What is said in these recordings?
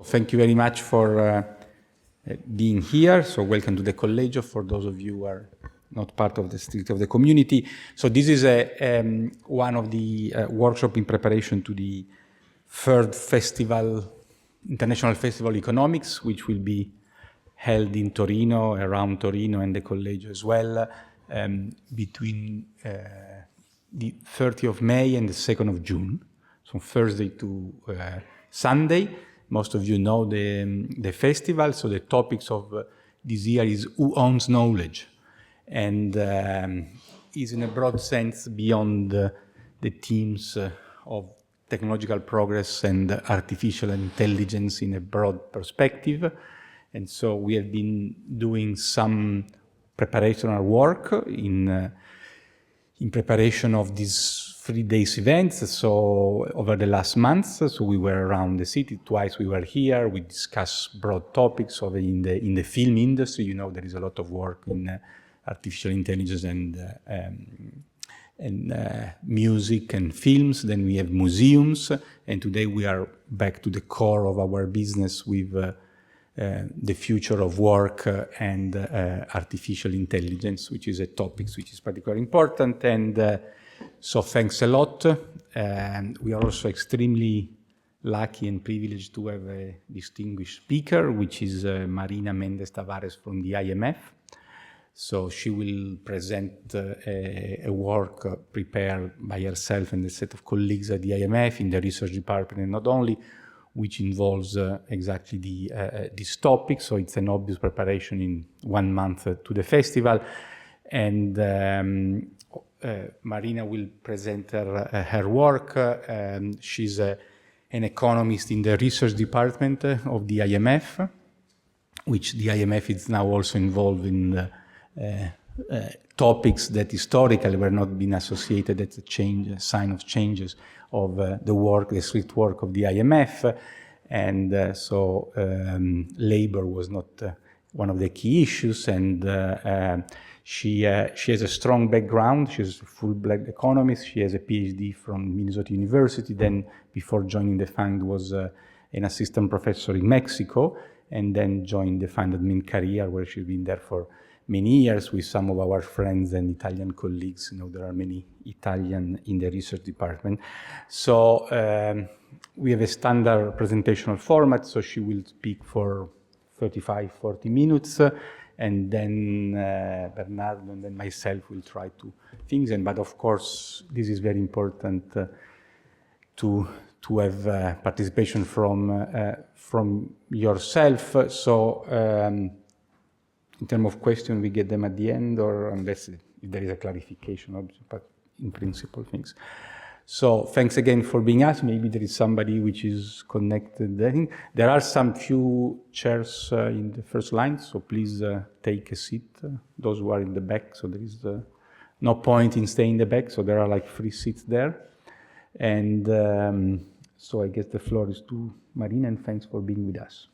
Thank you very much for being here. So welcome to the Collegio for those of you who are not part of the street of the community. So this is one of the workshop in preparation to the third festival, International Festival Economics, which will be held in Torino, around Torino and the Collegio as well, between the 30th of May and the 2nd of June, so Thursday to Sunday. Most of you know the festival, so the topics of this year is Who Owns Knowledge? And is in a broad sense beyond the themes of technological progress and artificial intelligence in a broad perspective. And so we have been doing some preparational work in preparation of these 3 days events. So over the last months, so we were around the city twice. We were here. We discussed broad topics of in the film industry. You know, there is a lot of work in artificial intelligence and music and films. Then we have museums, and today we are back to the core of our business with the future of work and artificial intelligence, which is a topic which is particularly important. And so thanks a lot. We are also extremely lucky and privileged to have a distinguished speaker, which is Marina Mendes Tavares from the IMF. So she will present a work prepared by herself and a set of colleagues at the IMF in the research department, and not only, which involves exactly this topic. So it's an obvious preparation in 1 month to the festival. And Marina will present her work. She's an economist in the research department of the IMF, which the IMF is now also involved in topics that historically were not been associated as a sign of changes of the strict work of the IMF. And so labor was not one of the key issues. And she has a strong background. She's a full-blood economist. She has a PhD from Minnesota University. Then, before joining the fund, was an assistant professor in Mexico, and then joined the fund admin career, where she's been there for many years with some of our friends and Italian colleagues. You know, there are many Italian in the research department. So we have a standard presentational format. So she will speak for 35, 40 minutes. And then Bernardo and then myself will try to things. But of course, this is very important to have participation from yourself. So in terms of questions, we get them at the end, or unless if there is a clarification, but in principle things. So thanks again for being asked. Maybe there is somebody which is connected. I think there are some few chairs in the first line, so please take a seat. Those who are in the back, so there is no point in staying in the back, so there are like 3 seats there. And so I guess the floor is to Marina, and thanks for being with us.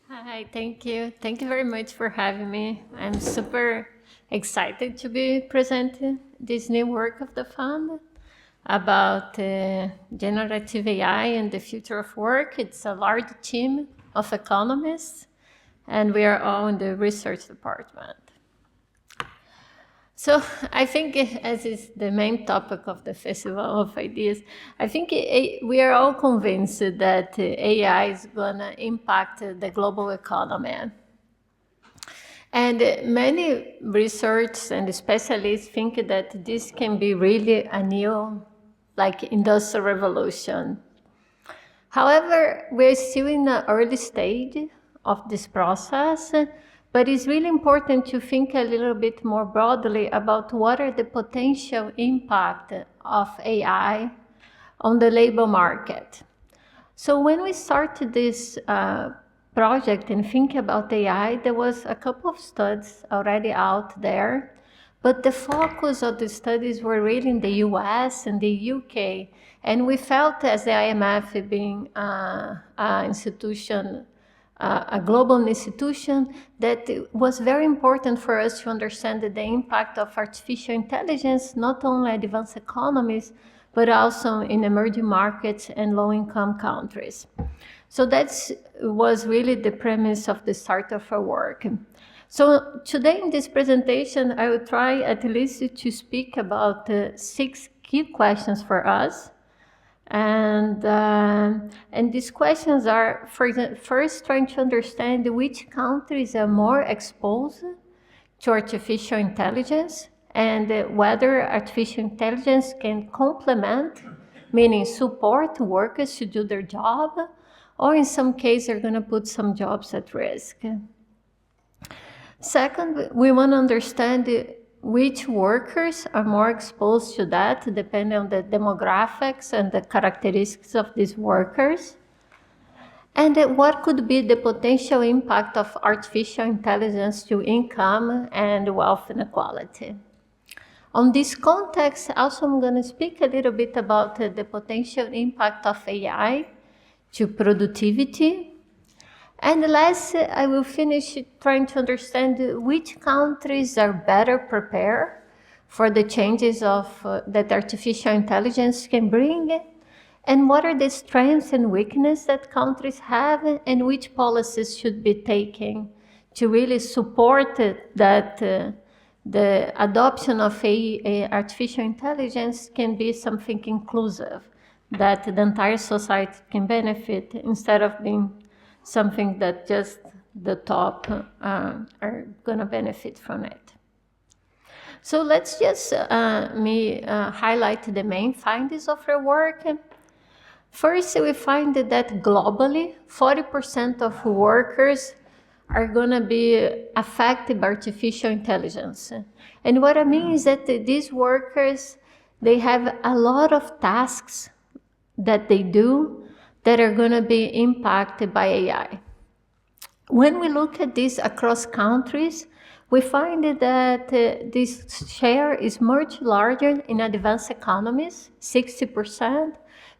Hi, thank you. Thank you very much for having me. I'm super excited to be presenting this new work of the fund about generative AI and the future of work. It's a large team of economists, and we are all in the research department. So I think, as is the main topic of the Festival of Ideas, I think we are all convinced that AI is going to impact the global economy. And many researchers and specialists think that this can be really a new, like, industrial revolution. However, we're still in the early stage of this process, but it's really important to think a little bit more broadly about what are the potential impact of AI on the labor market. So when we started this project and think about AI, there was a couple of studies already out there, but the focus of the studies were really in the US and the UK. And we felt, as the IMF being an institution, a global institution, that it was very important for us to understand the impact of artificial intelligence, not only in advanced economies, but also in emerging markets and low-income countries. So that was really the premise of the start of our work. So today in this presentation, I will try at least to speak about 6 key questions for us. And these questions are, for example, first trying to understand which countries are more exposed to artificial intelligence and whether artificial intelligence can complement, meaning support workers to do their job, or in some cases are going to put some jobs at risk. Second, we want to understand which workers are more exposed to that, depending on the demographics and the characteristics of these workers. And what could be the potential impact of artificial intelligence to income and wealth inequality. On this context, also I'm going to speak a little bit about the potential impact of AI to productivity. And last, I will finish trying to understand which countries are better prepared for the changes that artificial intelligence can bring, and what are the strengths and weaknesses that countries have, and which policies should be taken to really support that the adoption of artificial intelligence can be something inclusive, that the entire society can benefit instead of being something that just the top are going to benefit from it. So let's just highlight the main findings of our work. First, we find that globally, 40% of workers are going to be affected by artificial intelligence. And what I mean is that these workers, they have a lot of tasks that they do that are going to be impacted by AI. When we look at this across countries, we find that this share is much larger in advanced economies, 60%,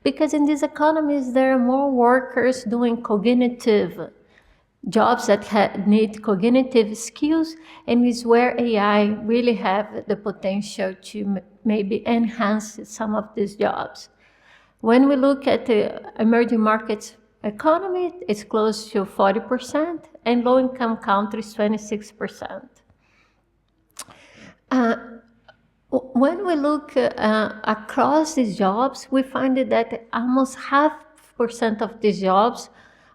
because in these economies there are more workers doing cognitive jobs that need cognitive skills, and is where AI really have the potential to maybe enhance some of these jobs. When we look at the emerging markets economy, it's close to 40%, and low-income countries, 26%. When we look across these jobs, we find that almost 0.5% of these jobs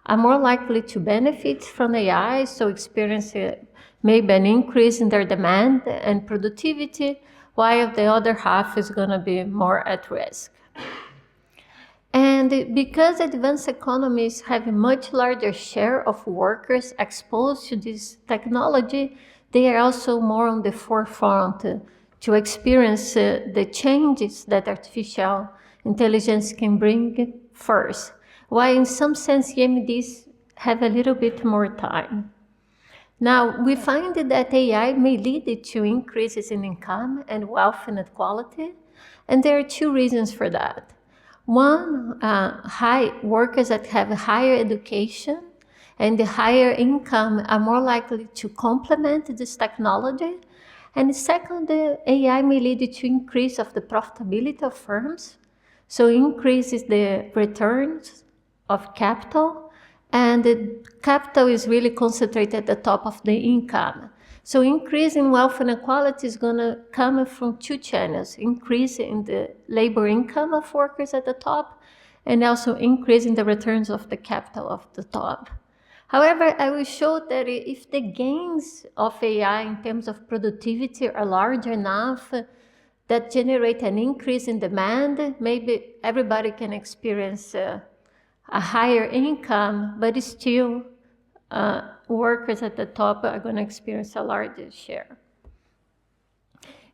are more likely to benefit from AI, so experience maybe an increase in their demand and productivity, while the other half is going to be more at risk. And because advanced economies have a much larger share of workers exposed to this technology, they are also more on the forefront to experience the changes that artificial intelligence can bring first, while in some sense EMDs have a little bit more time. Now, we find that AI may lead to increases in income and wealth inequality, and there are 2 reasons for that. One, workers that have higher education and the higher income are more likely to complement this technology. And second, the AI may lead to increase of the profitability of firms, so increases the returns of capital, and the capital is really concentrated at the top of the income. So increase in wealth inequality is going to come from 2 channels: increase in the labor income of workers at the top, and also increase in the returns of the capital of the top. However, I will show that if the gains of AI in terms of productivity are large enough that generate an increase in demand, maybe everybody can experience a higher income, but still workers at the top are going to experience a larger share.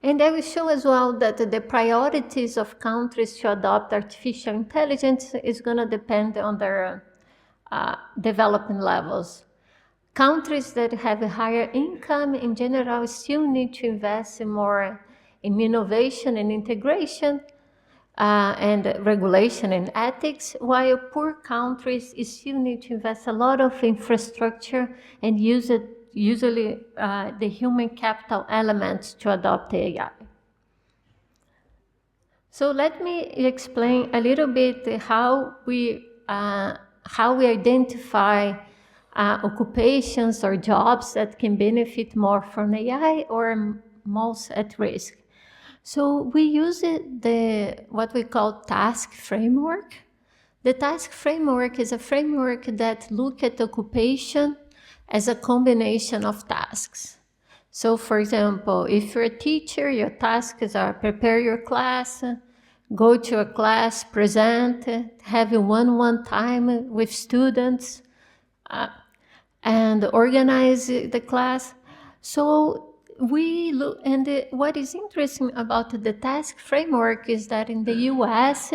And I will show as well that the priorities of countries to adopt artificial intelligence is going to depend on their development levels. Countries that have a higher income in general still need to invest more in innovation and integration, and regulation and ethics, while poor countries still need to invest a lot of infrastructure and usually the human capital elements to adopt AI. So let me explain a little bit how how we identify occupations or jobs that can benefit more from AI or most at risk. So we use what we call task framework. The task framework is a framework that looks at occupation as a combination of tasks. So for example, if you're a teacher, your tasks are prepare your class, go to a class, present, have a one-on-one time with students, and organize the class. So we look, and what is interesting about the task framework is that in the US,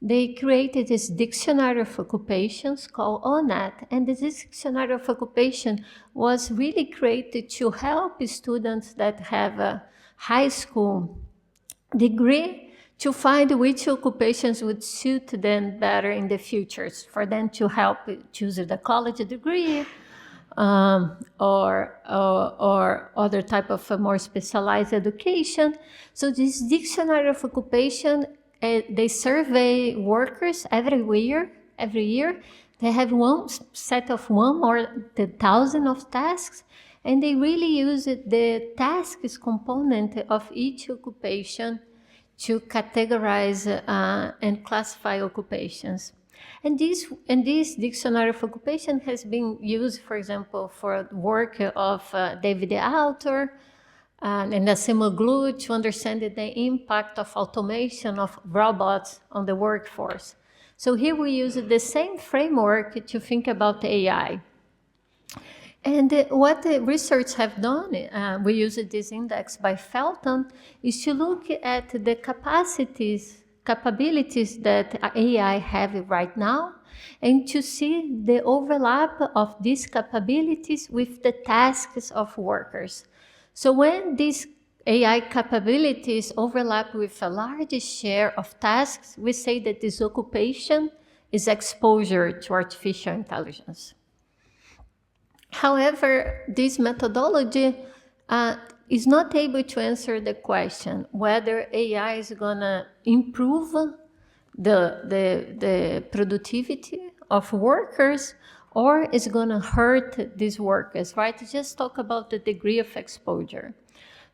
they created this dictionary of occupations called ONET, and this dictionary of occupation was really created to help students that have a high school degree to find which occupations would suit them better in the future, for them to help choose the college degree or other type of more specialized education. So this dictionary of occupation, they survey workers every year. They have one set of 1,000 of tasks, and they really use the tasks component of each occupation to categorize and classify occupations. And this dictionary of occupation has been used, for example, for work of David the author and Asimo Glue to understand the impact of automation of robots on the workforce. So here we use the same framework to think about AI. And what the research have done, we use this index by Felton, is to look at the capabilities that AI have right now, and to see the overlap of these capabilities with the tasks of workers. So when these AI capabilities overlap with a large share of tasks, we say that this occupation is exposure to artificial intelligence. However, this methodology is not able to answer the question whether AI is going to improve the productivity of workers or is going to hurt these workers, right? Just talk about the degree of exposure.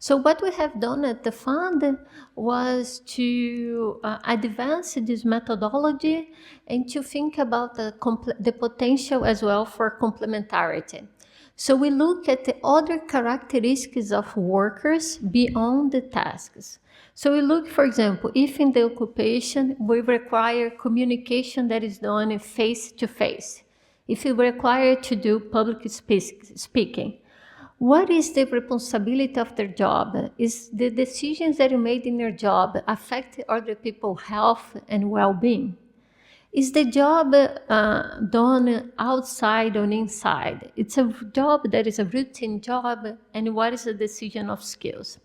So what we have done at the fund was to advance this methodology and to think about the potential as well for complementarity. So we look at the other characteristics of workers beyond the tasks. So we look, for example, if in the occupation we require communication that is done face to face, if we require to do public speaking, what is the responsibility of their job? Is the decisions that you made in your job affect other people's health and well-being? Is the job done outside or inside? It's a job that is a routine job, and what is the decision of skills?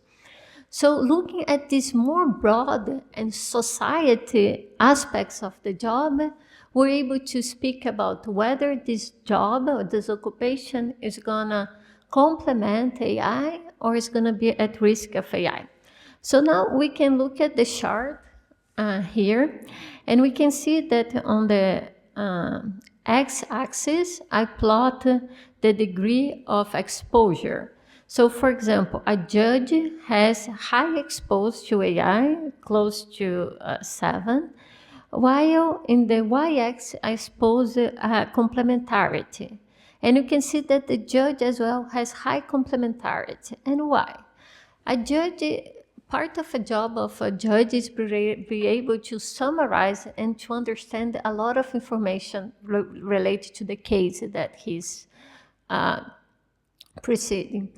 So looking at these more broad and society aspects of the job, we're able to speak about whether this job or this occupation is gonna complement AI or is gonna be at risk of AI. So now we can look at the chart here, and we can see that on the x-axis, I plot the degree of exposure. So for example, a judge has high exposure to AI, close to 7, while in the y-axis I expose complementarity. And you can see that the judge as well has high complementarity. And why? Part of a job of a judge is be able to summarize and to understand a lot of information related to the case that he's proceeding.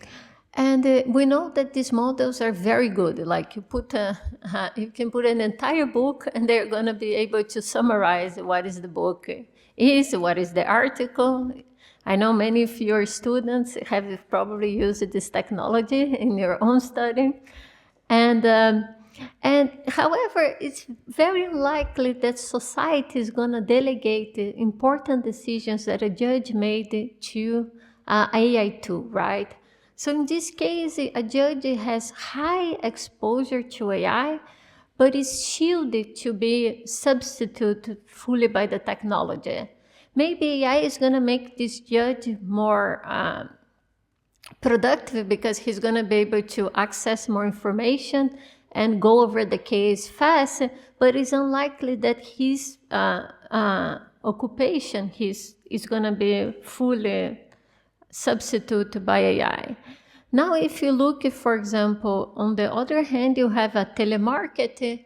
And we know that these models are very good. Like you can put an entire book and they're going to be able to summarize what is the book is, what is the article. I know many of your students have probably used this technology in your own study. And however, it's very likely that society is going to delegate important decisions that a judge made to AI tool, right? So in this case, a judge has high exposure to AI, but is shielded to be substituted fully by the technology. maybe AI is going to make this judge more productive because he's going to be able to access more information and go over the case fast, but it's unlikely that his occupation is going to be fully substituted by AI. Now, if you look, for example, on the other hand, you have a telemarketer,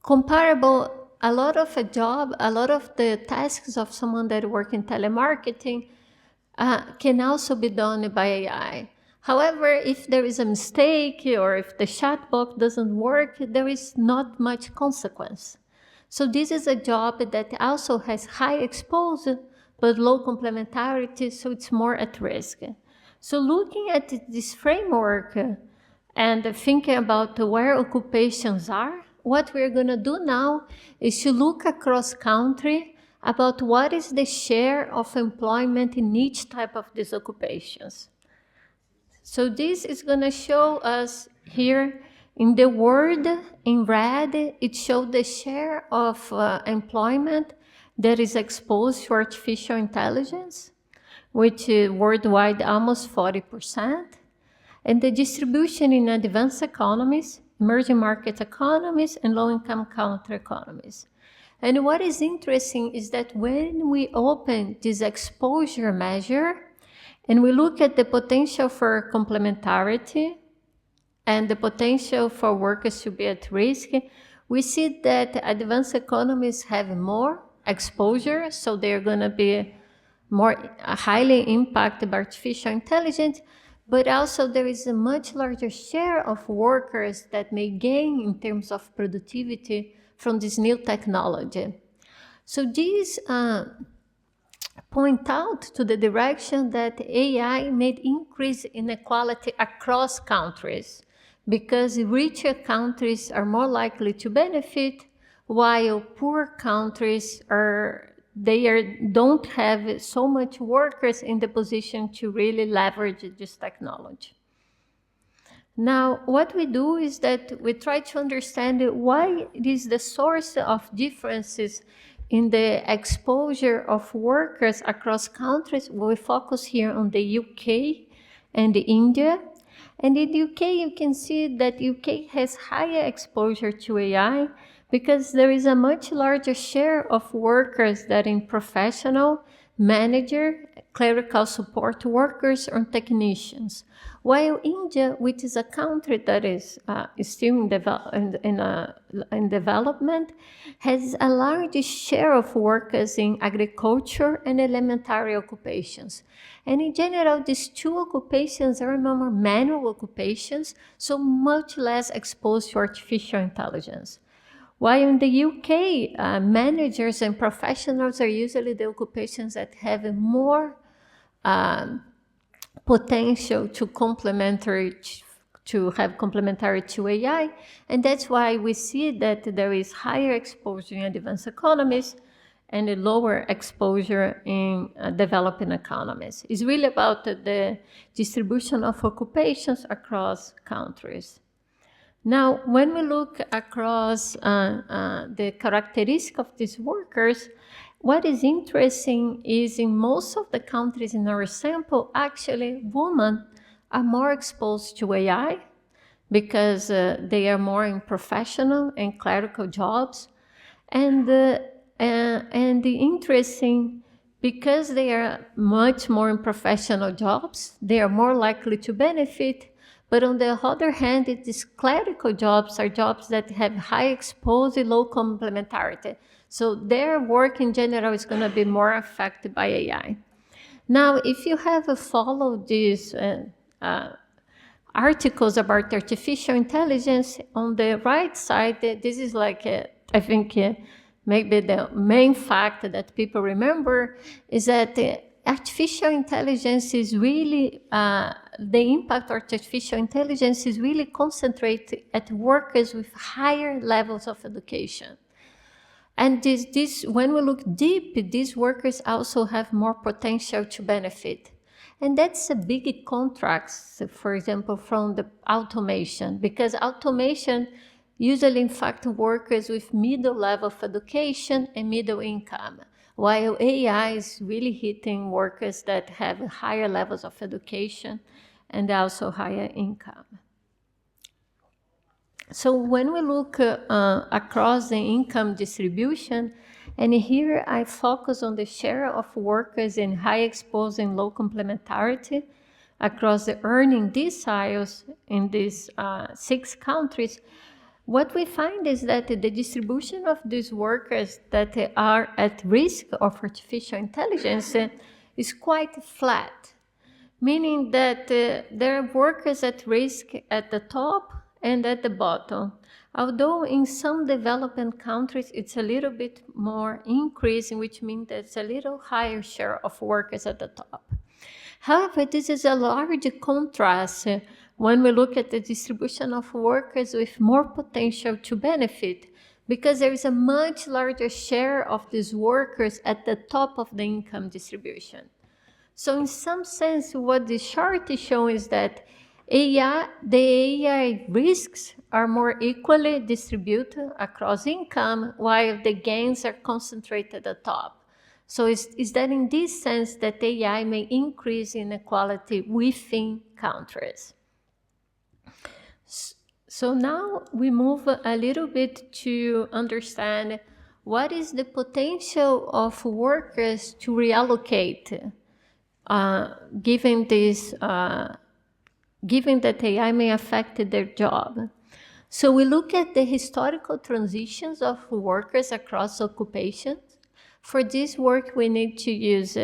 comparable, a lot of the tasks of someone that work in telemarketing can also be done by AI. However, if there is a mistake or if the chatbot doesn't work, there is not much consequence. So this is a job that also has high exposure but low complementarity, so it's more at risk. So looking at this framework and thinking about where occupations are, what we're going to do now is to look across country about what is the share of employment in each type of these occupations. So this is going to show us here in the word in red, it shows the share of employment that is exposed to artificial intelligence, which is worldwide almost 40%. And the distribution in advanced economies, emerging market economies, and low-income country economies. And what is interesting is that when we open this exposure measure and we look at the potential for complementarity and the potential for workers to be at risk, we see that advanced economies have more exposure, so they're going to be more highly impacted by artificial intelligence, but also there is a much larger share of workers that may gain in terms of productivity from this new technology. So these point out to the direction that AI may increase inequality across countries, because richer countries are more likely to benefit, while poor countries don't have so much workers in the position to really leverage this technology. Now, what we do is that we try to understand why it is the source of differences in the exposure of workers across countries. We focus here on the UK and India. And in the UK, you can see that UK has higher exposure to AI because there is a much larger share of workers that in professional, manager, clerical support workers, or technicians. While India, which is a country that is still in development, has a large share of workers in agriculture and elementary occupations. And in general, these two occupations are more manual occupations, so much less exposed to artificial intelligence. While in the UK, managers and professionals are usually the occupations that have more potential to have complementary to AI, and that's why we see that there is higher exposure in advanced economies and a lower exposure in developing economies. It's really about the distribution of occupations across countries. Now, when we look across the characteristics of these workers, what is interesting is in most of the countries in our sample, actually, women are more exposed to AI because they are more in professional and clerical jobs. And the interesting, because they are much more in professional jobs, they are more likely to benefit. But on the other hand, these clerical jobs are jobs that have high exposure, low complementarity. So their work in general is going to be more affected by AI. Now, if you have followed these articles about artificial intelligence, on the right side, this is like, I think, maybe the main fact that people remember is that artificial intelligence is really, the impact of artificial intelligence is really concentrated at workers with higher levels of education. And when we look deep, these workers also have more potential to benefit. And that's a big contrast, for example, from the automation, because automation usually, in fact, workers with middle level of education and middle income. while AI is really hitting workers that have higher levels of education and also higher income. So when we look across the income distribution, and here I focus on the share of workers in high exposed and low complementarity across the earning deciles in these 6 countries, what we find is that the distribution of these workers that are at risk of artificial intelligence is quite flat, meaning that there are workers at risk at the top and at the bottom. Although in some developing countries it's a little bit more increasing, which means there's a little higher share of workers at the top. However, this is a large contrast when we look at the distribution of workers with more potential to benefit, because there is a much larger share of these workers at the top of the income distribution. So in some sense, what this chart is showing is that the AI risks are more equally distributed across income, while the gains are concentrated at the top. So is that in this sense that AI may increase inequality within countries. So now we move a little bit to understand what is the potential of workers to reallocate, given that AI may affect their job. So we look at the historical transitions of workers across occupations. For this work, we need to use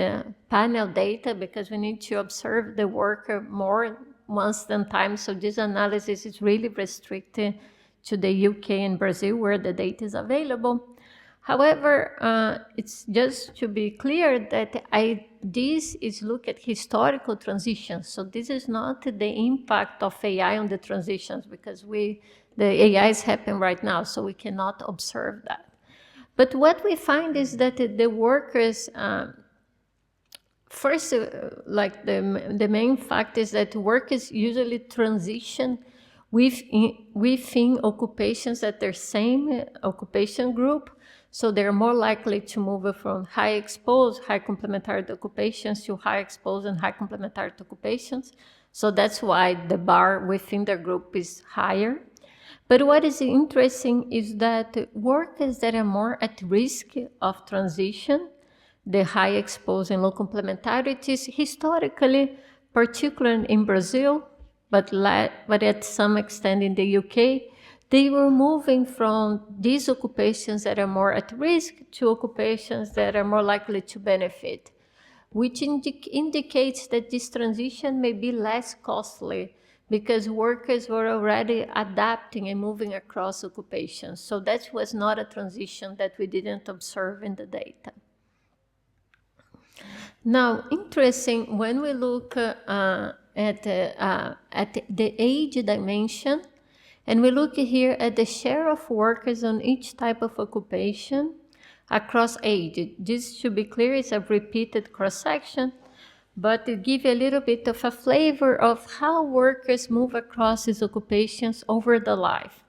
panel data because we need to observe the worker more once than time. So this analysis is really restricted to the UK and Brazil, where the data is available. However, it's just to be clear that this is look at historical transitions. So this is not the impact of AI on the transitions, because the AIs happen right now, so we cannot observe that. But what we find is that the workers, first, like the main fact is that workers usually transition within occupations at their same occupation group. So they're more likely to move from high exposed, high complementarity occupations to high exposed and high complementarity occupations. So that's why the bar within their group is higher. But what is interesting is that workers that are more at risk of transition, the high exposed and low complementarities, historically, particularly in Brazil, but at some extent in the UK, they were moving from these occupations that are more at risk to occupations that are more likely to benefit, which indicates that this transition may be less costly because workers were already adapting and moving across occupations. So that was not a transition that we didn't observe in the data. Now, interesting, when we look at the age dimension, and we look here at the share of workers on each type of occupation across age. This should be clear, it's a repeated cross-section, but it gives you a little bit of a flavor of how workers move across these occupations over the life.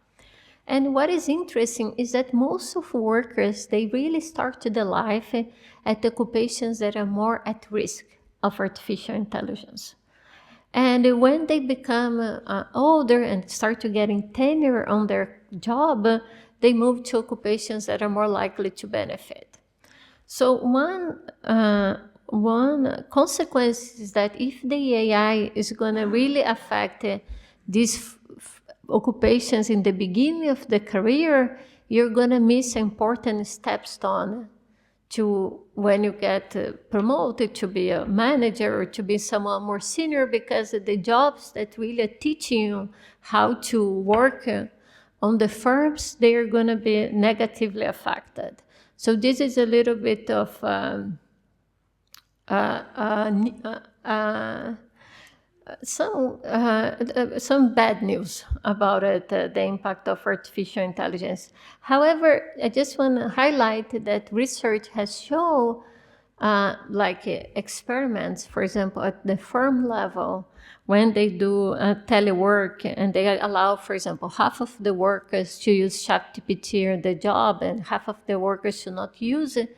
And what is interesting is that most of workers, they really start the life at occupations that are more at risk of artificial intelligence. And when they become older and start to getting tenure on their job, they move to occupations that are more likely to benefit. So one consequence is that if the AI is going to really affect these occupations in the beginning of the career, you're going to miss important stepstone to when you get promoted to be a manager or to be someone more senior, because the jobs that really are teaching you how to work on the firms, they are going to be negatively affected. So this is a little bit of some bad news about it, the impact of artificial intelligence. However, I just want to highlight that research has shown, experiments, for example, at the firm level, when they do telework and they allow, for example, half of the workers to use ChatGPT in the job and half of the workers to not use it,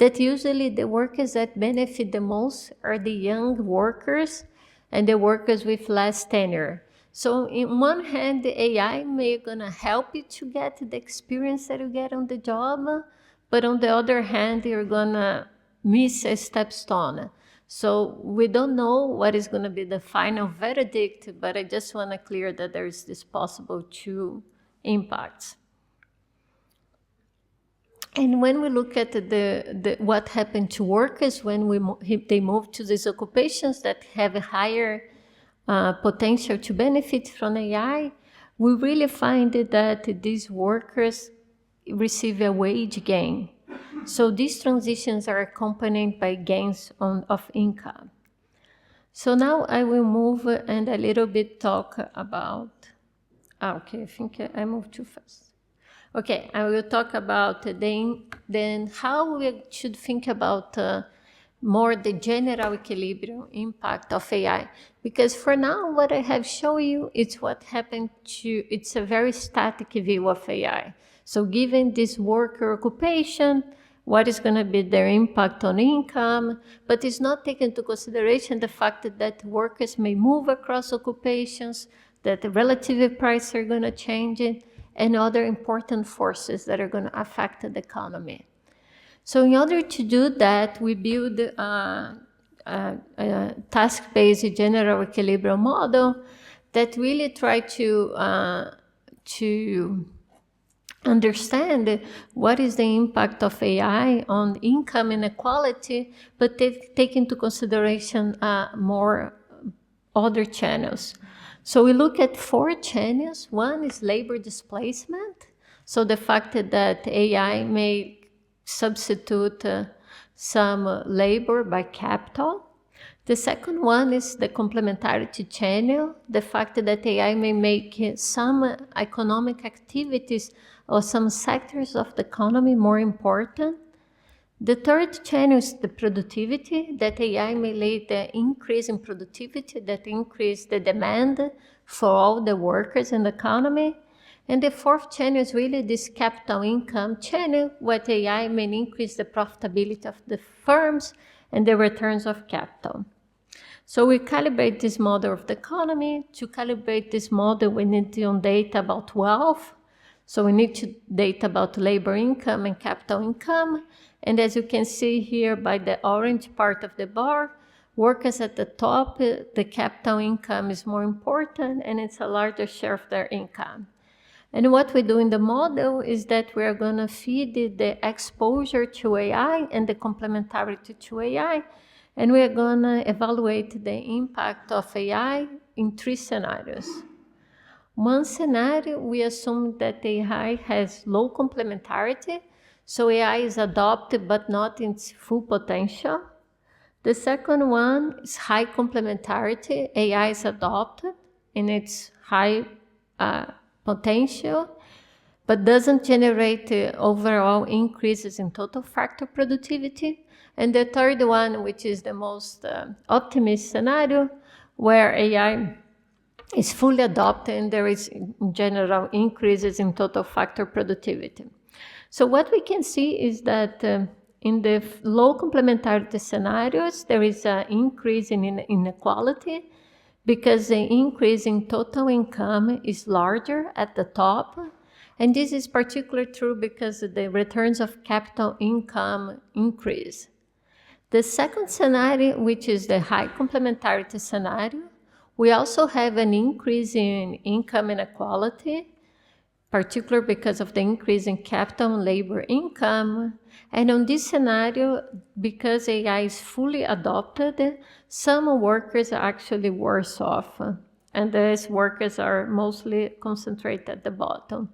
that usually the workers that benefit the most are the young workers and the workers with less tenure. So in one hand, the AI may gonna help you to get the experience that you get on the job, but on the other hand, you're gonna miss a stepstone. So we don't know what is gonna be the final verdict, but I just wanna clear that there is this possible two impacts. And when we look at what happened to workers when they move to these occupations that have a higher potential to benefit from AI, we really find that these workers receive a wage gain. So these transitions are accompanied by gains of income. So now I will move and a little bit talk about, okay, I think I moved too fast. Okay, I will talk about then how we should think about more the general equilibrium impact of AI. Because for now, what I have shown you is what happened it's a very static view of AI. So given this worker occupation, what is going to be their impact on income, but it's not taken into consideration the fact that workers may move across occupations, that the relative prices are going to change it, and other important forces that are going to affect the economy. So in order to do that, we build a task-based general equilibrium model that really try to understand what is the impact of AI on income inequality, but take into consideration more other channels. So we look at 4 channels. One is labor displacement. So the fact that AI may substitute some labor by capital. The second one is the complementarity channel, the fact that AI may make some economic activities or some sectors of the economy more important. The third channel is the productivity, that AI may lead the increase in productivity, that increase the demand for all the workers in the economy. And the fourth channel is really this capital income channel, where AI may increase the profitability of the firms and the returns of capital. So we calibrate this model of the economy. To calibrate this model, we need to own data about wealth. So we need to data about labor income and capital income. And as you can see here by the orange part of the bar, workers at the top, the capital income is more important and it's a larger share of their income. And what we do in the model is that we're going to feed the exposure to AI and the complementarity to AI. And we're going to evaluate the impact of AI in 3 scenarios. One scenario, we assume that AI has low complementarity, so AI is adopted but not in its full potential. The second one is high complementarity. AI is adopted in its high potential, but doesn't generate overall increases in total factor productivity. And the third one, which is the most optimist scenario, where AI is fully adopted and there is in general increases in total factor productivity. So what we can see is that in the low complementarity scenarios, there is an increase in inequality because the increase in total income is larger at the top. And this is particularly true because the returns of capital income increase. The second scenario, which is the high complementarity scenario, we also have an increase in income inequality, particularly because of the increase in capital and labor income. And on this scenario, because AI is fully adopted, some workers are actually worse off. And these workers are mostly concentrated at the bottom.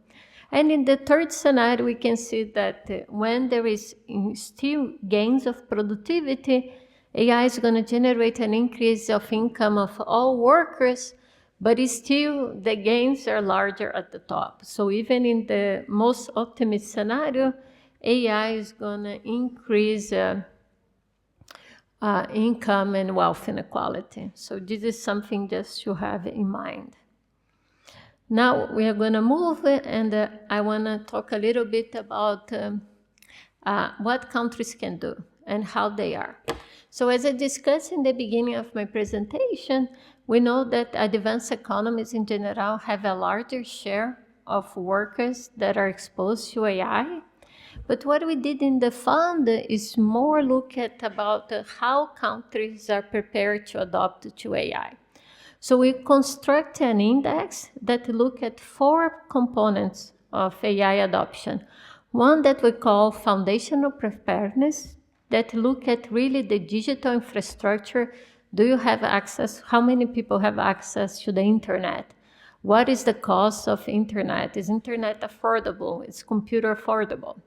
And in the third scenario, we can see that when there is still gains of productivity, AI is going to generate an increase of income of all workers, but still the gains are larger at the top. So even in the most optimist scenario, AI is going to increase income and wealth inequality. So this is something just to have in mind. Now we are going to move, and I want to talk a little bit about what countries can do and how they are. So as I discussed in the beginning of my presentation, we know that advanced economies in general have a larger share of workers that are exposed to AI. But what we did in the fund is more look at about how countries are prepared to adopt to AI. So we construct an index that look at 4 components of AI adoption. One that we call foundational preparedness, that look at really the digital infrastructure. Do you have access? How many people have access to the internet? What is the cost of internet? Is internet affordable? Is computer affordable?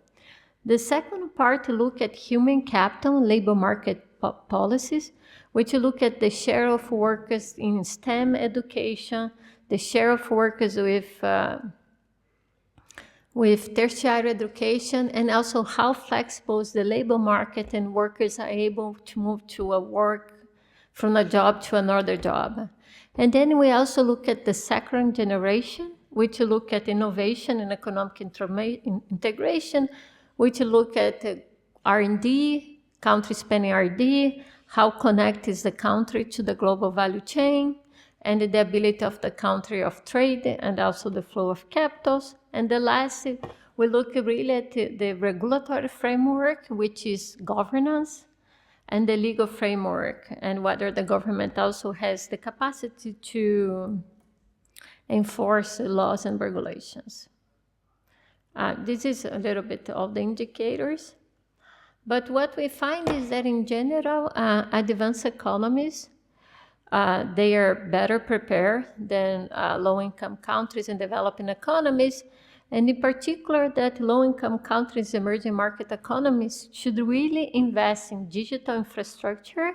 The second part look at human capital and labor market policies, which look at the share of workers in STEM education, the share of workers with tertiary education, and also how flexible is the labor market and workers are able to move to a work from a job to another job. And then we also look at the second generation, which look at innovation and economic integration, which look at R&D, country spending R&D, how connected is the country to the global value chain, and the ability of the country of trade, and also the flow of capitals. And the last, we look really at the regulatory framework, which is governance, and the legal framework, and whether the government also has the capacity to enforce laws and regulations. This is a little bit of the indicators. But what we find is that in general, advanced economies, they are better prepared than low-income countries and developing economies. And in particular, that low-income countries, emerging market economies, should really invest in digital infrastructure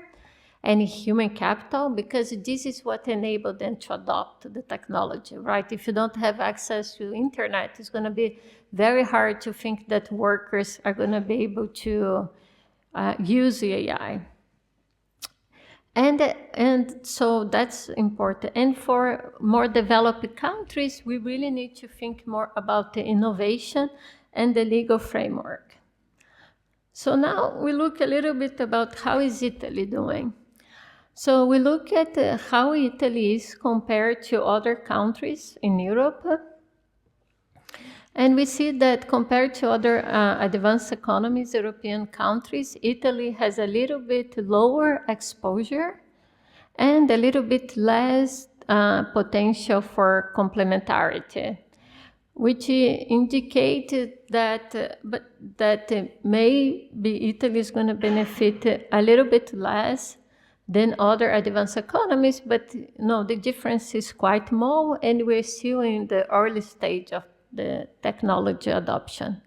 and human capital, because this is what enabled them to adopt the technology, right? If you don't have access to internet, it's going to be very hard to think that workers are going to be able to use the AI. And so that's important. And for more developed countries, we really need to think more about the innovation and the legal framework. So now we look a little bit about how is Italy doing. So we look at how Italy is compared to other countries in Europe. And we see that compared to other advanced economies, European countries, Italy has a little bit lower exposure and a little bit less potential for complementarity, which indicated that, maybe Italy is going to benefit a little bit less than other advanced economies, but no, the difference is quite small, and we're still in the early stage of the technology adoption.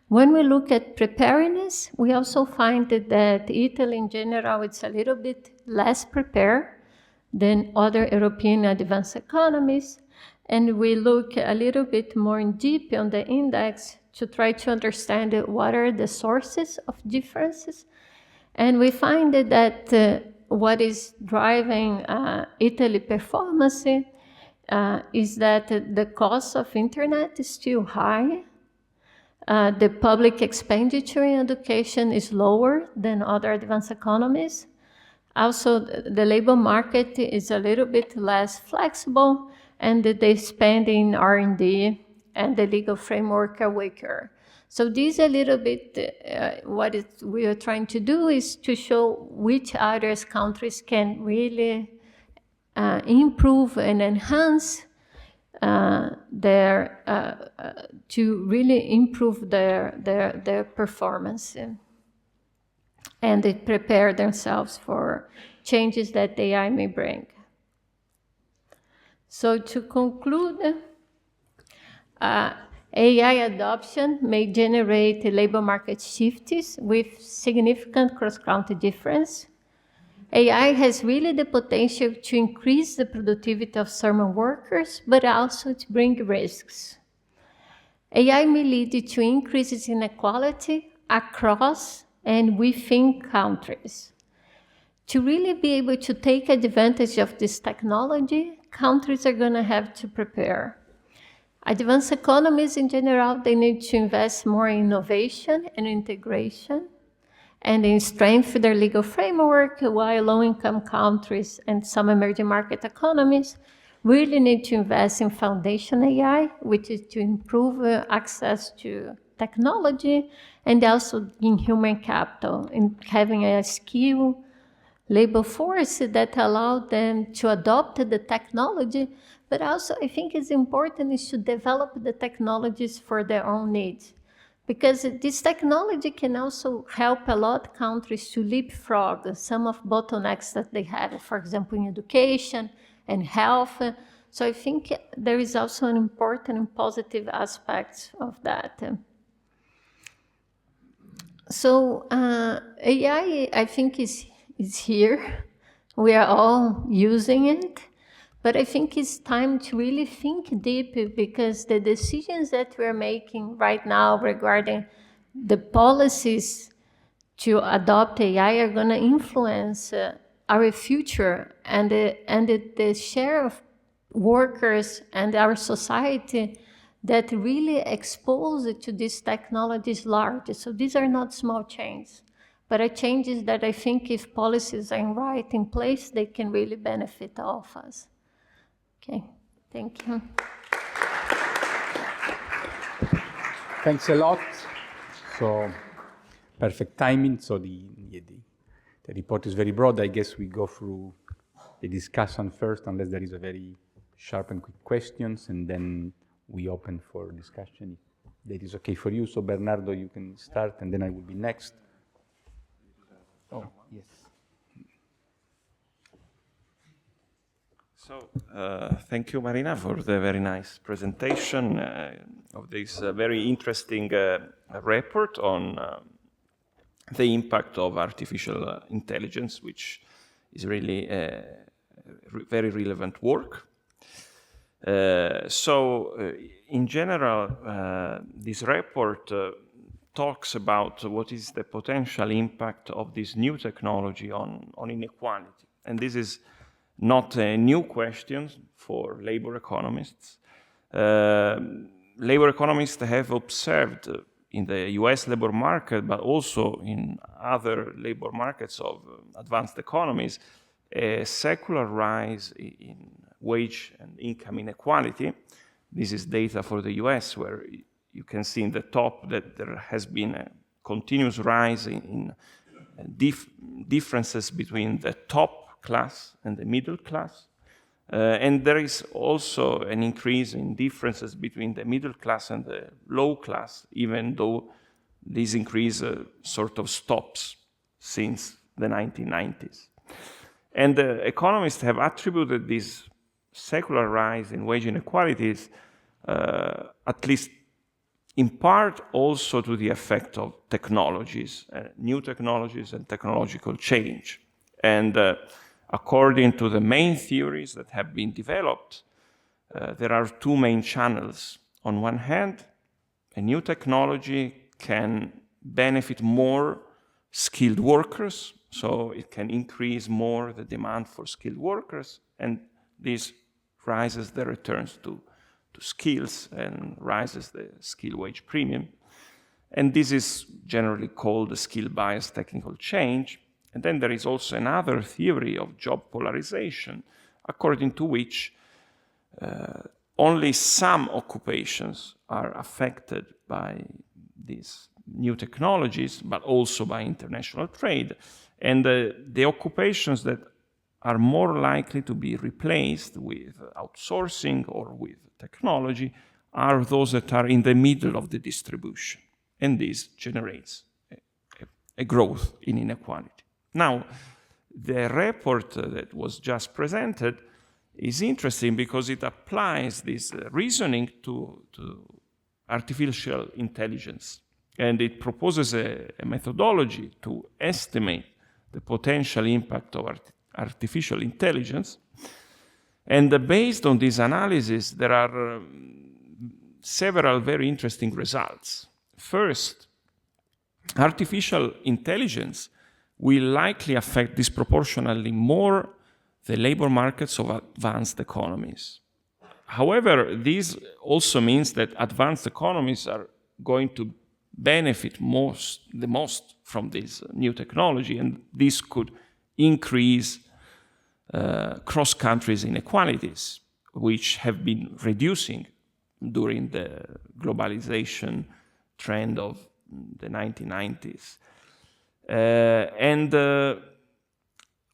When we look at preparedness, we also find that Italy in general is a little bit less prepared than other European advanced economies, and we look a little bit more in deep on the index to try to understand what are the sources of differences. And we find that what is driving Italy performance is that the cost of internet is still high. The public expenditure in education is lower than other advanced economies. Also, the labor market is a little bit less flexible, and the spend in R&D and the legal framework are weaker. So this a little bit, we are trying to do is to show which other countries can really improve and enhance to really improve their performance and they prepare themselves for changes that AI may bring. So to conclude, AI adoption may generate labor market shifts with significant cross-country difference. AI has really the potential to increase the productivity of certain workers, but also to bring risks. AI may lead to increases in inequality across and within countries. To really be able to take advantage of this technology, countries are going to have to prepare. Advanced economies in general, they need to invest more in innovation and integration and in strengthen their legal framework, while low-income countries and some emerging market economies really need to invest in foundation AI, which is to improve access to technology, and also in human capital, in having a skill labor force that allow them to adopt the technology, but also I think it's important is to develop the technologies for their own needs. Because this technology can also help a lot of countries to leapfrog some of bottlenecks that they have, for example, in education and health. So I think there is also an important and positive aspect of that. So AI, I think, is here. We are all using it. But I think it's time to really think deep, because the decisions that we're making right now regarding the policies to adopt AI are going to influence our future, and the share of workers and our society that really exposed to these technologies large. So these are not small changes, but are changes that I think if policies are right in place, they can really benefit all of us. Okay, thank you. Thanks a lot. So, perfect timing. So the report is very broad. I guess we go through the discussion first, unless there is a very sharp and quick questions, and then we open for discussion, if that is okay for you. So Bernardo, you can start, and then I will be next. Oh, yes. So, thank you, Marina, for the very nice presentation of this very interesting report on the impact of artificial intelligence, which is really very relevant work. In general, this report talks about what is the potential impact of this new technology on inequality. And this is not a new question for labor economists. Labor economists have observed in the US labor market, but also in other labor markets of advanced economies, a secular rise in wage and income inequality. This is data for the US, where you can see in the top that there has been a continuous rise in differences between the top class and the middle class. And there is also an increase in differences between the middle class and the low class, even though this increase sort of stops since the 1990s. And economists have attributed this secular rise in wage inequalities, at least in part also to the effect of technologies, new technologies and technological change. And according to the main theories that have been developed, there are two main channels. On one hand, a new technology can benefit more skilled workers, so it can increase more the demand for skilled workers, and this rises the returns to skills and rises the skill wage premium. And this is generally called the skill bias technical change. And then there is also another theory of job polarization, according to which only some occupations are affected by these new technologies, but also by international trade. And the occupations that are more likely to be replaced with outsourcing or with technology are those that are in the middle of the distribution. And this generates a growth in inequality. Now, the report that was just presented is interesting because it applies this reasoning to artificial intelligence. And it proposes a methodology to estimate the potential impact of artificial intelligence. And based on this analysis, there are several very interesting results. First, artificial intelligence will likely affect disproportionately more the labor markets of advanced economies. However, this also means that advanced economies are going to benefit the most from this new technology, and this could increase cross-countries inequalities, which have been reducing during the globalization trend of the 1990s.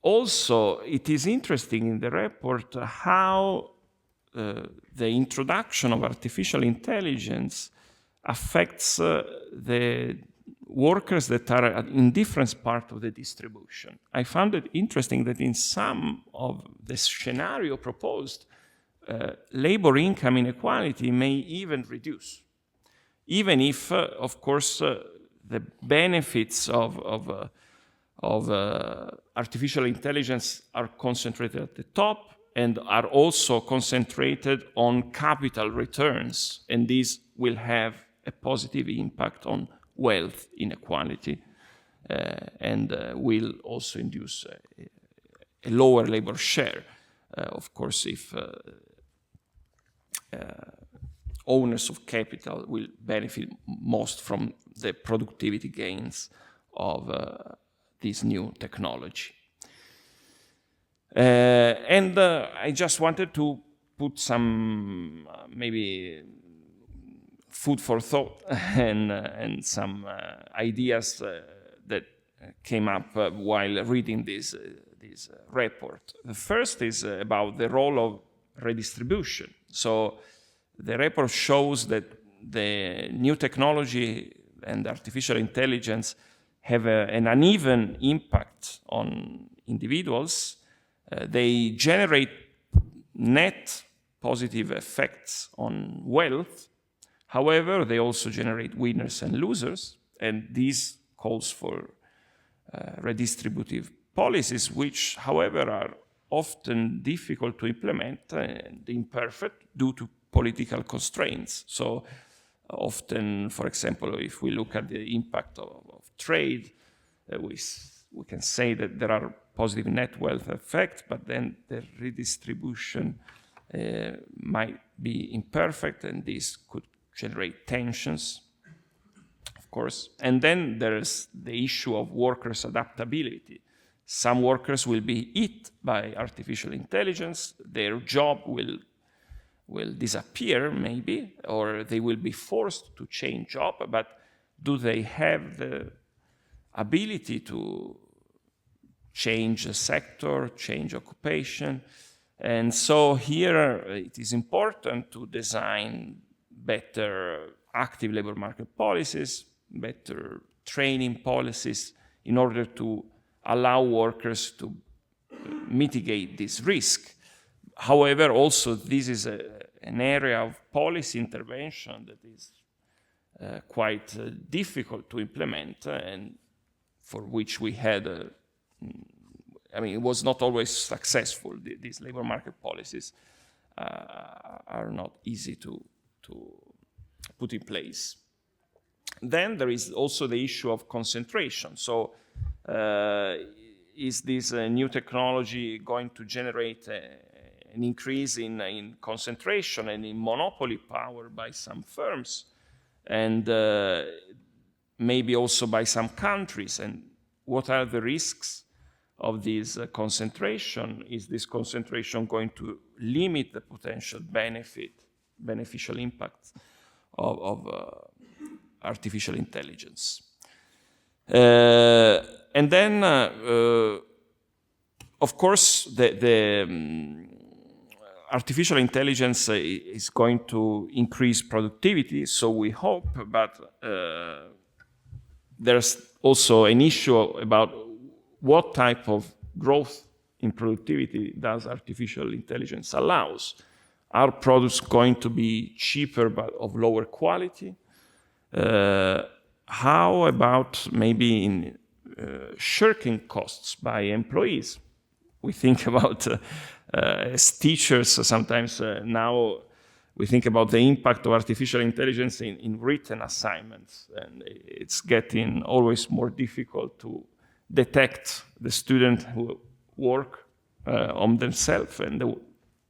Also, it is interesting in the report how the introduction of artificial intelligence affects the workers that are in different parts of the distribution. I found it interesting that in some of the scenario proposed, labor income inequality may even reduce, even if, of course, the benefits of artificial intelligence are concentrated at the top and are also concentrated on capital returns, and these will have a positive impact on wealth inequality and will also induce a lower labor share. Of course, if owners of capital will benefit most from the productivity gains of this new technology. I just wanted to put some maybe food for thought and some ideas that came up while reading this report. The first is about the role of redistribution. So the report shows that the new technology and artificial intelligence have an uneven impact on individuals. They generate net positive effects on wealth. However, they also generate winners and losers, and this calls for redistributive policies, which, however, are often difficult to implement and imperfect due to political constraints. So often, for example, if we look at the impact of trade, we can say that there are positive net wealth effects, but then the redistribution might be imperfect, and this could generate tensions, of course. And then there's the issue of workers' adaptability. Some workers will be hit by artificial intelligence, their job will disappear maybe, or they will be forced to change job, but do they have the ability to change a sector, change occupation? And so here it is important to design better active labor market policies, better training policies in order to allow workers to mitigate this risk. However, also this is an area of policy intervention that is quite difficult to implement, and for which we had it was not always successful. These labor market policies are not easy to put in place. Then there is also the issue of concentration. So is this new technology going to generate an increase in concentration and in monopoly power by some firms, and maybe also by some countries? And what are the risks of this concentration? Is this concentration going to limit the potential beneficial impact of artificial intelligence? And then, of course, the artificial intelligence is going to increase productivity, so we hope, but there's also an issue about what type of growth in productivity does artificial intelligence allows. Are products going to be cheaper but of lower quality? How about maybe in shirking costs by employees? We think about as teachers sometimes now we think about the impact of artificial intelligence in written assignments, and it's getting always more difficult to detect the students who work on themselves and the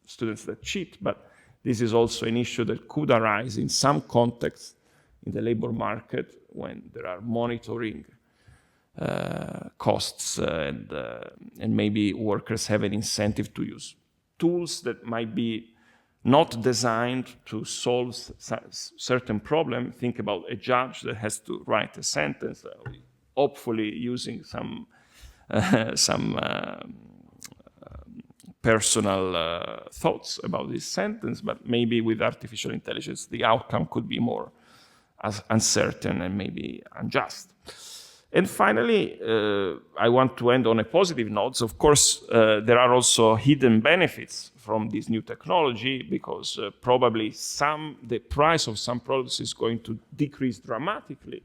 students that cheat. But this is also an issue that could arise in some contexts in the labor market when there are monitoring costs and maybe workers have an incentive to use tools that might be not designed to solve certain problem. Think about a judge that has to write a sentence, hopefully using some personal thoughts about this sentence, but maybe with artificial intelligence, the outcome could be more uncertain and maybe unjust. And finally, I want to end on a positive note. So of course, there are also hidden benefits from this new technology, because probably the price of some products is going to decrease dramatically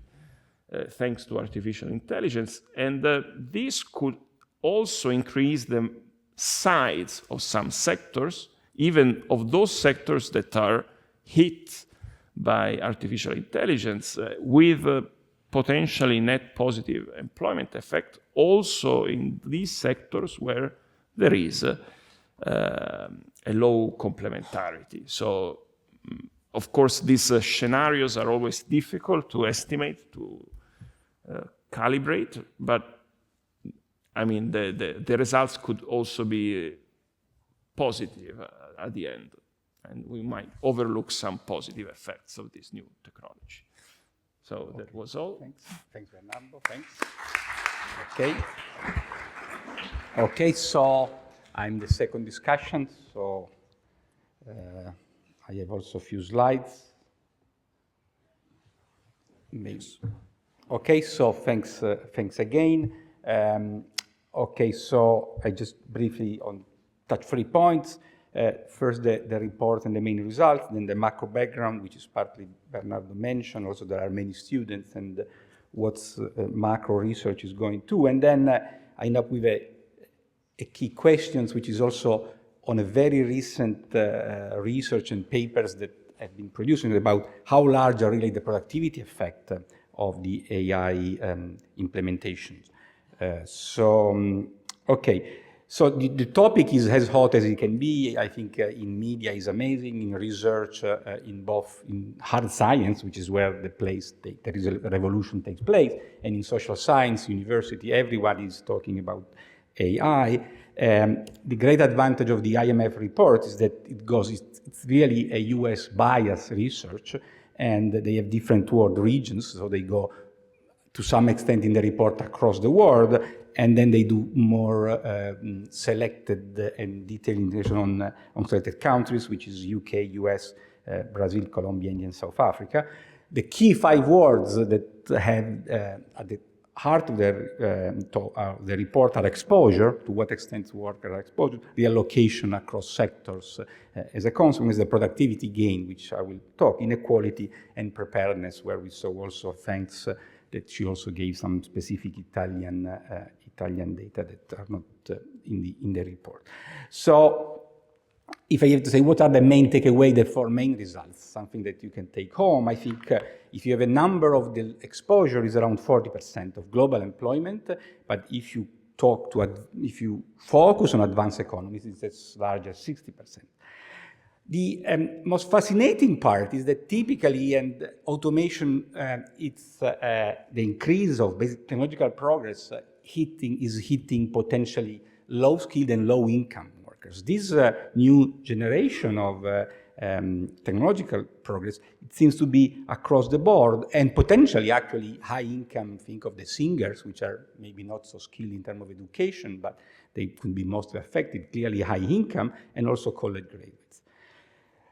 thanks to artificial intelligence. And this could also increase the size of some sectors, even of those sectors that are hit by artificial intelligence, with potentially net positive employment effect also in these sectors where there is a low complementarity. So, of course, these scenarios are always difficult to estimate, to calibrate, but I mean, the results could also be positive at the end, and we might overlook some positive effects of this new technology. So okay. That was all. Thanks, Bernardo. Thanks. Okay, so I'm the second discussion, so I have also a few slides. Maybe. Okay, so thanks again. Okay, so I just briefly touch 3 points. First, the report and the main results, then the macro background, which is partly Bernardo mentioned. Also, there are many students and what's macro research is going to. And then I end up with a key questions, which is also on a very recent research and papers that have been produced about how large are really the productivity effect of the AI implementations. Okay. So the topic is as hot as it can be. I think in media is amazing, in research, in hard science, which is where there is a revolution takes place, and in social science, university, everyone is talking about AI. The great advantage of the IMF report is that it's really a US bias research, and they have different world regions, so they go to some extent in the report across the world, and then they do more selected and detailed information on selected countries, which is UK, US, Brazil, Colombia, India, and South Africa. The key 5 words that have at the heart of the report are exposure, to what extent workers are exposed, reallocation across sectors as a consequence, the productivity gain, which I will talk, inequality, and preparedness, where we saw also thanks that she also gave some specific Italian data that are not in the report. So if I have to say what are the main takeaway, the 4 main results, something that you can take home, I think if you have a number of the exposure is around 40% of global employment, but if you focus on advanced economies, it's as large as 60%. The most fascinating part is that typically, and automation, it's the increase of basic technological progress is hitting potentially low-skilled and low-income workers. This new generation of technological progress, it seems to be across the board, and potentially actually high-income. Think of the singers, which are maybe not so skilled in terms of education, but they could be mostly affected, clearly high-income, and also college graduates.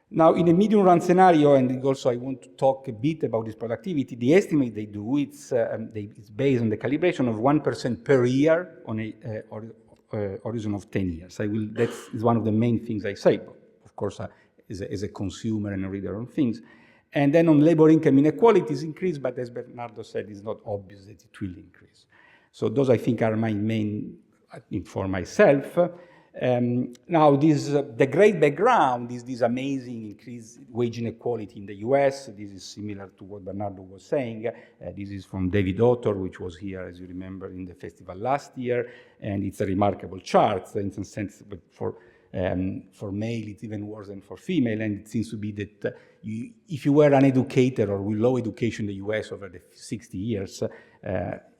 Now, in a medium-run scenario, and also I want to talk a bit about this productivity, the estimate they do, it's based on the calibration of 1% per year on a horizon of 10 years. That is one of the main things I say, of course, as a consumer and a reader on things. And then on labor income inequalities increase, but as Bernardo said, it's not obvious that it will increase. So those, I think, are my main, for myself. Now, the great background is this amazing increased wage inequality in the US. This is similar to what Bernardo was saying. This is from David Autor, which was here, as you remember, in the festival last year. And it's a remarkable chart in some sense for For male, it's even worse than for female, and it seems to be that if you were uneducated or with low education in the US over the 60 years,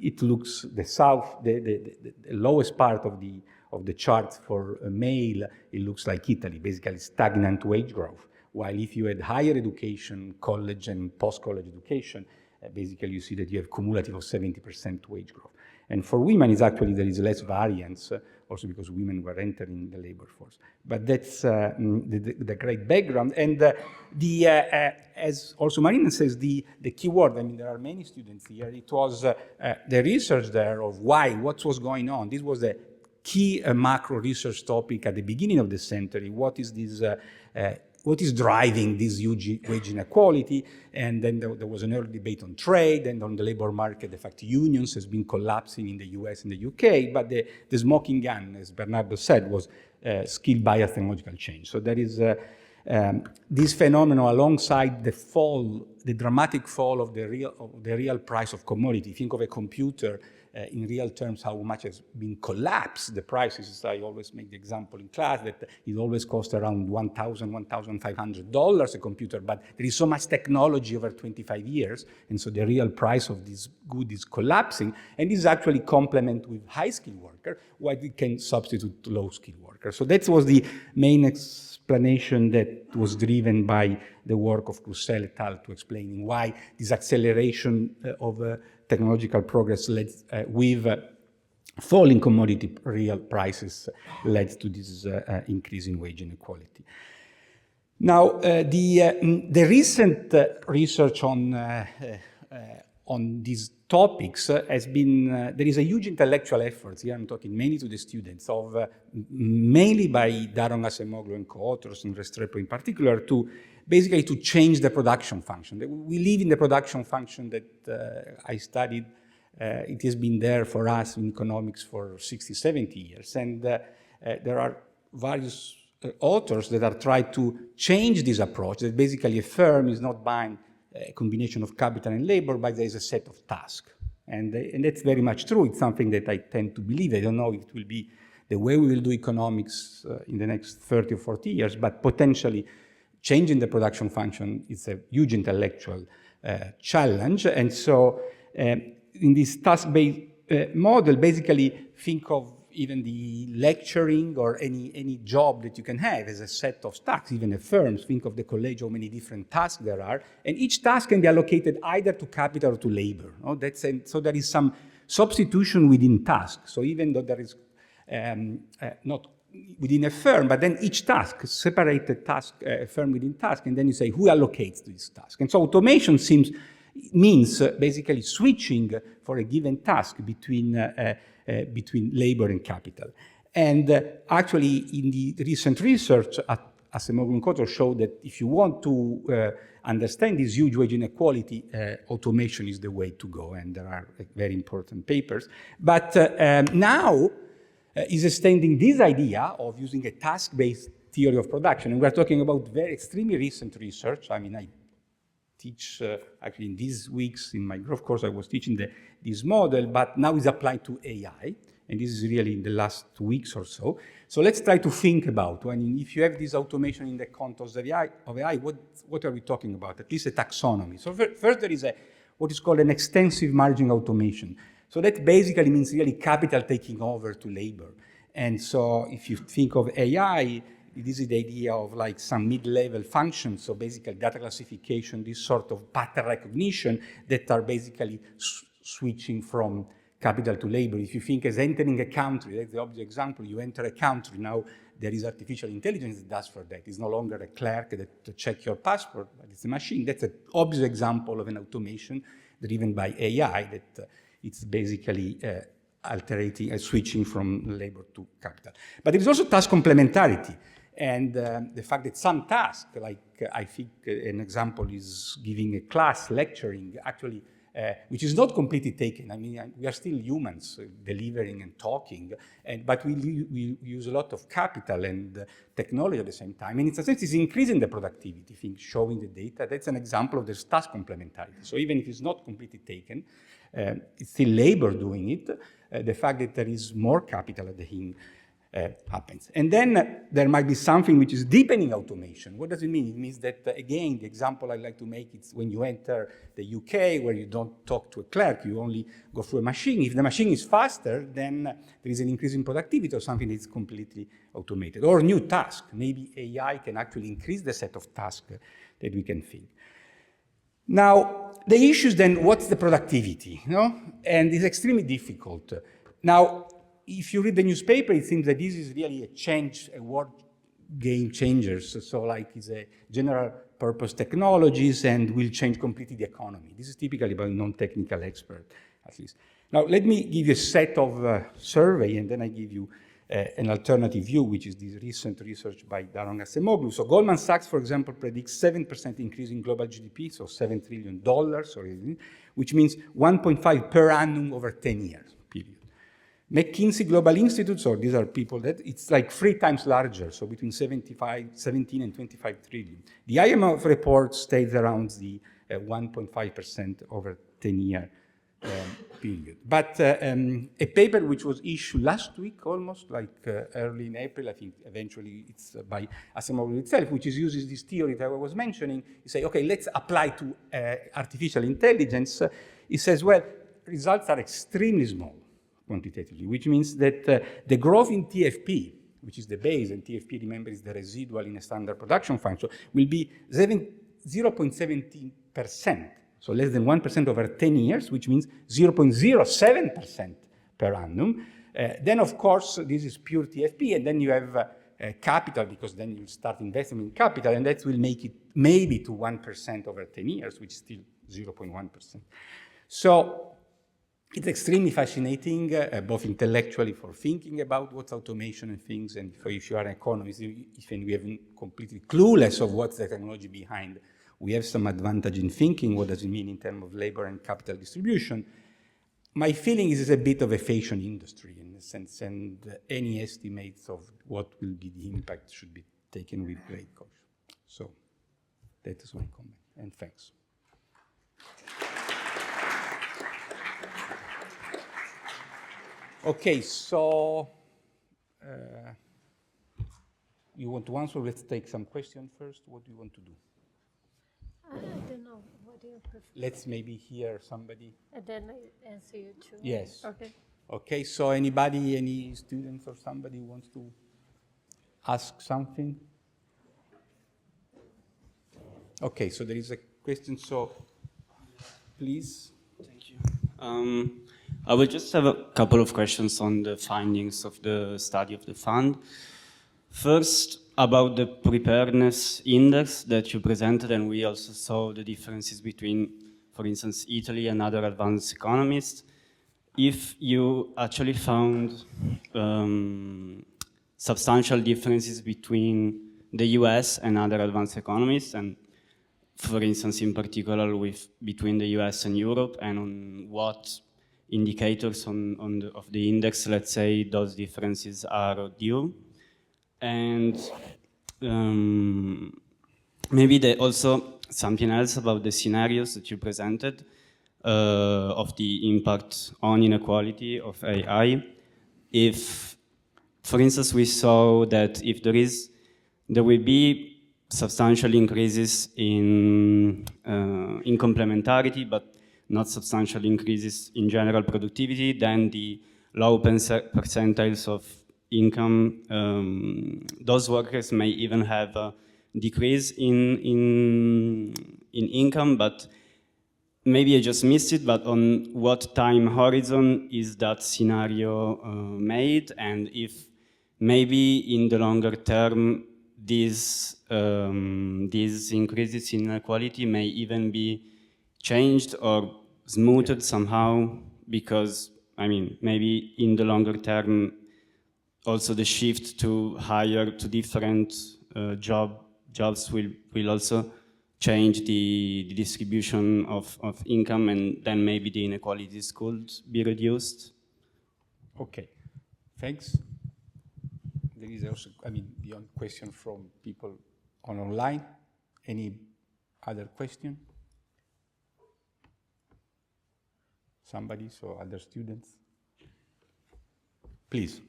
it looks the lowest part of the chart for a male, it looks like Italy, basically stagnant wage growth. While if you had higher education, college and post-college education, basically you see that you have cumulative of 70% wage growth. And for women, there is less variance, also because women were entering the labor force. But that's the great background. And as also Marina says, the key word, I mean, there are many students here. It was the research there of what was going on. This was a key macro research topic at the beginning of the century. What is this? What is driving this huge wage inequality? And then there was an early debate on trade and on the labor market. The fact unions has been collapsing in the US and the UK, but the smoking gun, as Bernardo said, was skill bias technological change. So there is this phenomenon alongside the dramatic fall of the real price of commodity. Think of a computer in real terms, how much has been collapsed. The prices, I always make the example in class that it always costs around $1,000, $1,500 a computer, but there is so much technology over 25 years, and so the real price of this good is collapsing, and this actually complement with high-skilled worker, while it can substitute low-skilled workers. So that was the main explanation that was driven by the work of Roussel et al. To explaining why this acceleration of technological progress led with falling commodity real prices led to this increase in wage inequality. Now, the recent research on these topics has been, there is a huge intellectual effort, here I'm talking mainly to the students, of mainly by Daron Acemoglu and co-authors, and Restrepo in particular, to basically to change the production function. We live in the production function that I studied. It has been there for us in economics for 60, 70 years. And there are various authors that are trying to change this approach, that basically a firm is not buying a combination of capital and labor, but there is a set of tasks. And that's very much true. It's something that I tend to believe. I don't know if it will be the way we will do economics in the next 30 or 40 years, but potentially changing the production function is a huge intellectual challenge. And so in this task-based model, basically think of even the lecturing or any job that you can have as a set of tasks, even a firm. Think of the Collegio, how many different tasks there are. And each task can be allocated either to capital or to labor. No? So there is some substitution within tasks. So even though there is not within a firm, but then each task, separate the task, firm within task, and then you say who allocates to this task. And so automation means basically switching for a given task between labor and capital. And actually, in the recent research, Acemoglu and co-authors showed that if you want to understand this huge wage inequality, automation is the way to go, and there are very important papers. But now is extending this idea of using a task-based theory of production, and we're talking about very extremely recent research. I mean, I teach, actually in these weeks in my growth course, I was teaching this model, but now it's applied to AI, and this is really in the last 2 weeks or so. So let's try to think about, if you have this automation in the context of AI, what are we talking about? At least a taxonomy. So first there is what is called an extensive margin automation. So that basically means really capital taking over to labor. And so if you think of AI, this is the idea of like some mid-level functions, so basically data classification, this sort of pattern recognition that are basically switching from capital to labor. If you think as entering a country, that's the obvious example, you enter a country, now there is artificial intelligence that does for that. It's no longer a clerk that checks your passport, but it's a machine. That's an obvious example of an automation driven by AI that it's basically switching from labor to capital. But there is also task complementarity. And the fact that some tasks, like I think an example is giving a class, lecturing, actually, which is not completely taken. I mean, we are still humans delivering and talking, but we use a lot of capital and technology at the same time. And in a sense, it's increasing the productivity, I think, showing the data. That's an example of this task complementarity. So even if it's not completely taken, it's still labor doing it. The fact that there is more capital at the end happens. And then there might be something which is deepening automation. What does it mean? It means that, again, the example I like to make is when you enter the UK, where you don't talk to a clerk, you only go through a machine. If the machine is faster, then there is an increase in productivity or something that is completely automated. Or new task. Maybe AI can actually increase the set of tasks that we can think. Now, the issue is then, what's the productivity? And it's extremely difficult. Now, if you read the newspaper, it seems that this is really a change, a word game changer. So like it's a general purpose technologies and will change completely the economy. This is typically by non-technical expert, at least. Now, let me give you a set of survey, and then I give you an alternative view, which is this recent research by Daron Acemoglu. So Goldman Sachs, for example, predicts 7% increase in global GDP, so $7 trillion, which means 1.5 per annum over 10 years, period. McKinsey Global Institute, so these are people that it's like 3 times larger, so between 17 and 25 trillion. The IMF report stays around the 1.5% over 10-year period. But a paper which was issued last week, almost like early in April, I think eventually it's by Acemoglu itself, which uses this theory that I was mentioning. You say, okay, let's apply to artificial intelligence. It says, well, results are extremely small quantitatively, which means that the growth in TFP, which is the base, and TFP, remember, is the residual in a standard production function, will be 0.17%, so less than 1% over 10 years, which means 0.07% per annum. Then, of course, this is pure TFP, and then you have capital, because then you start investing in capital, and that will make it maybe to 1% over 10 years, which is still 0.1%. So it's extremely fascinating, both intellectually for thinking about what's automation and things, and if you are an economist, even we haven't completely clueless of what's the technology behind, we have some advantage in thinking what does it mean in terms of labor and capital distribution. My feeling is it's a bit of a fashion industry in a sense, and any estimates of what will be the impact should be taken with great caution. So that is my comment, and thanks. Okay, so you want to answer? Let's take some questions first. What do you want to do? I don't know. What do you prefer? Let's maybe hear somebody. And then I answer you too. Yes. Okay. Okay, so anybody, any students or somebody who wants to ask something? Okay, so there is a question, so please. Thank you. I will just have a couple of questions on the findings of the study of the fund. First, about the preparedness index that you presented, and we also saw the differences between, for instance, Italy and other advanced economies. If you actually found substantial differences between the US and other advanced economies, and for instance, in particular between the US and Europe, and on what indicators of the index, let's say, those differences are due. And maybe also something else about the scenarios that you presented of the impact on inequality of AI. If, for instance, we saw that if there will be substantial increases in complementarity, but not substantial increases in general productivity, then the low percentiles of income, those workers may even have a decrease in income, but maybe I just missed it, but on what time horizon is that scenario made, and if maybe in the longer term these increases in inequality may even be changed or smoothed somehow, because, I mean, maybe in the longer term also the shift to higher, to different jobs will also change the distribution of income, and then maybe the inequalities could be reduced. Okay, thanks. There is also, beyond question from people online. Any other question? Somebody, so other students? Please.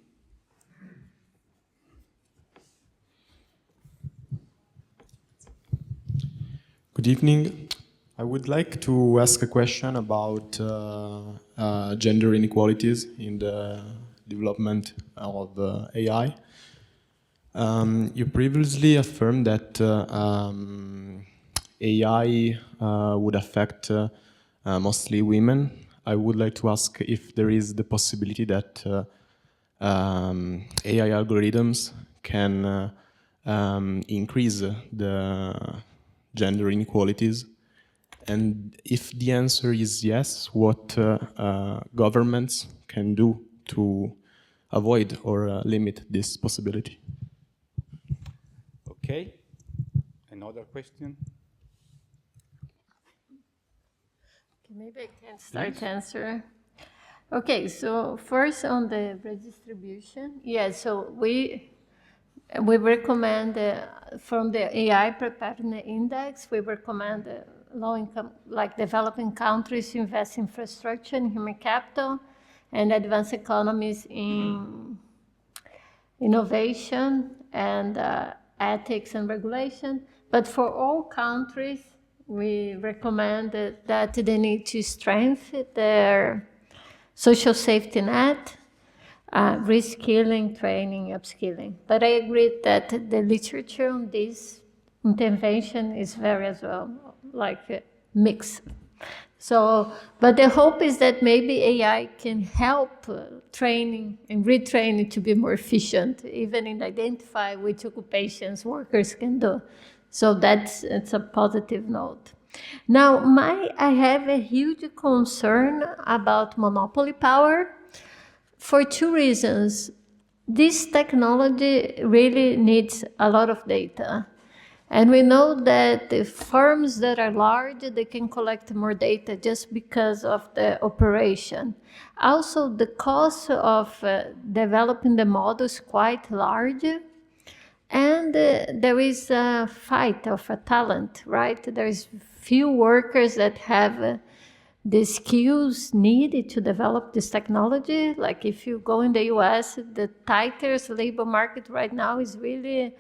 Good evening. I would like to ask a question about gender inequalities in the development of AI. You previously affirmed that AI would affect mostly women. I would like to ask if there is the possibility that AI algorithms can increase the gender inequalities, and if the answer is yes, what governments can do to avoid or limit this possibility. Okay, another question? Maybe I can start to answer. Okay, so first on the redistribution, yeah, so we recommend from the AI Preparedness Index, we recommend low-income, like developing countries to invest in infrastructure and human capital, and advanced economies in innovation and ethics and regulation. But for all countries, we recommend that they need to strengthen their social safety net, reskilling, training, upskilling. But I agree that the literature on this intervention is very as well, like mixed. So, but the hope is that maybe AI can help training and retraining to be more efficient, even in identify which occupations workers can do. So it's a positive note. Now, I have a huge concern about monopoly power for two reasons. This technology really needs a lot of data. And we know that the firms that are large, they can collect more data just because of the operation. Also, the cost of developing the model is quite large. And there is a fight of a talent, right? There is few workers that have the skills needed to develop this technology. Like if you go in the US, the tightest labor market right now is really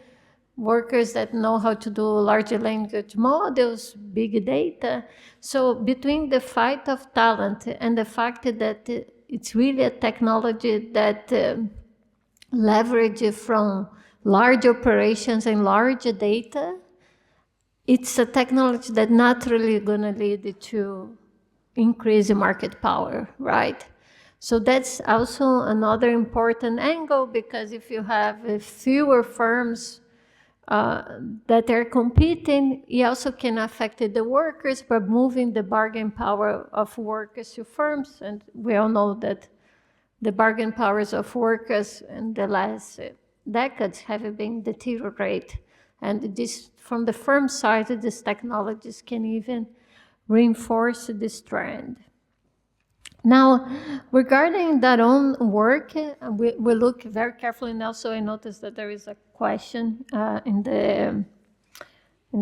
workers that know how to do large language models, big data. So between the fight of talent and the fact that it's really a technology that leverage from large operations and large data, it's a technology that naturally going to lead to increase in market power, right? So that's also another important angle, because if you have fewer firms that are competing, it also can affect the workers by moving the bargain power of workers to firms. And we all know that the bargain powers of workers in the last decades have been deteriorated. And this, from the firm side, these technologies can even reinforce this trend. Now, regarding that own work, we look very carefully, and also I noticed that there is a question in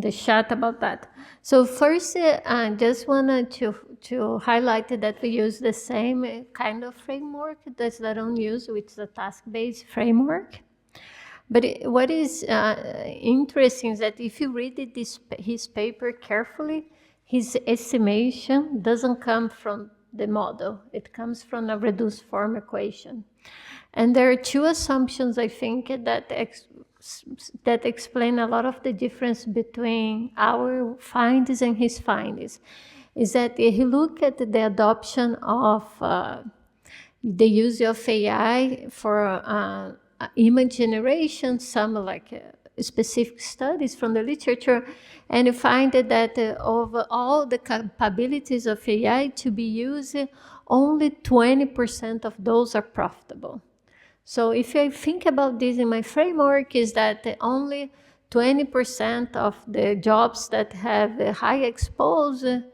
the chat about that. So first, I just wanted to highlight that we use the same kind of framework that Daron used, which is a task-based framework. But what is interesting is that if you read his paper carefully, his estimation doesn't come from the model. It comes from a reduced form equation. And there are two assumptions, I think, that explain a lot of the difference between our findings and his findings. Is that he looked at the adoption of the use of AI for image generation, some like specific studies from the literature, and you find that of all the capabilities of AI to be used, only 20% of those are profitable. So if I think about this in my framework, is that only 20% of the jobs that have a high exposure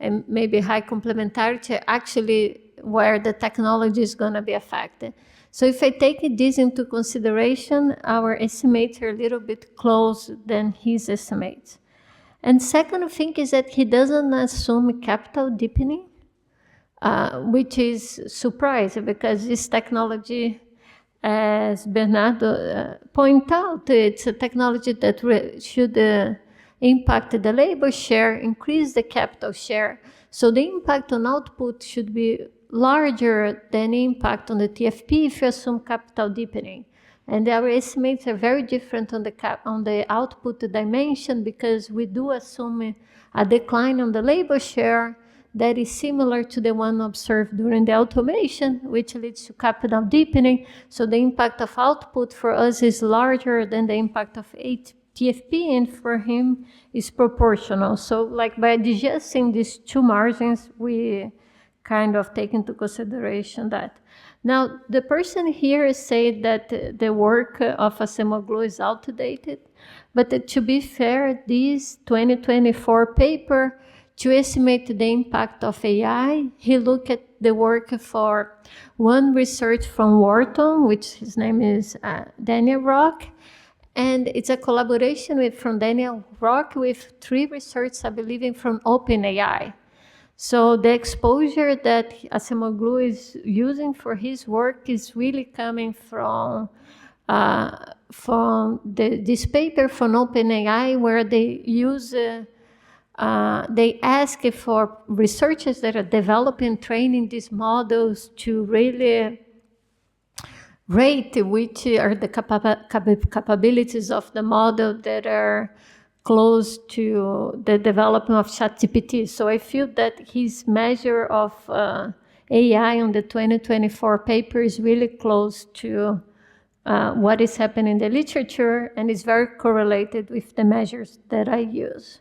and maybe high complementarity are actually where the technology is going to be affected. So if I take this into consideration, our estimates are a little bit close than his estimates. And second thing is that he doesn't assume capital deepening, which is surprising, because this technology, as Bernardo pointed out, it's a technology that should impact the labor share, increase the capital share. So the impact on output should be larger than impact on the TFP if you assume capital deepening. And our estimates are very different on the output dimension because we do assume a decline on the labor share that is similar to the one observed during the automation, which leads to capital deepening. So the impact of output for us is larger than the impact of TFP, and for him is proportional. So like by adjusting these two margins, we kind of take into consideration that. Now, the person here said that the work of Acemoglu is outdated, but to be fair, this 2024 paper, to estimate the impact of AI, he looked at the work for one research from Wharton, which his name is Daniel Rock, and it's a collaboration from Daniel Rock with 3 researchers, I believe, from OpenAI. So the exposure that Acemoglu is using for his work is really coming from this paper from OpenAI, where they use, they ask for researchers that are developing, training these models to really rate which are the capabilities of the model that are close to the development of ChatGPT. So I feel that his measure of AI on the 2024 paper is really close to what is happening in the literature and is very correlated with the measures that I use.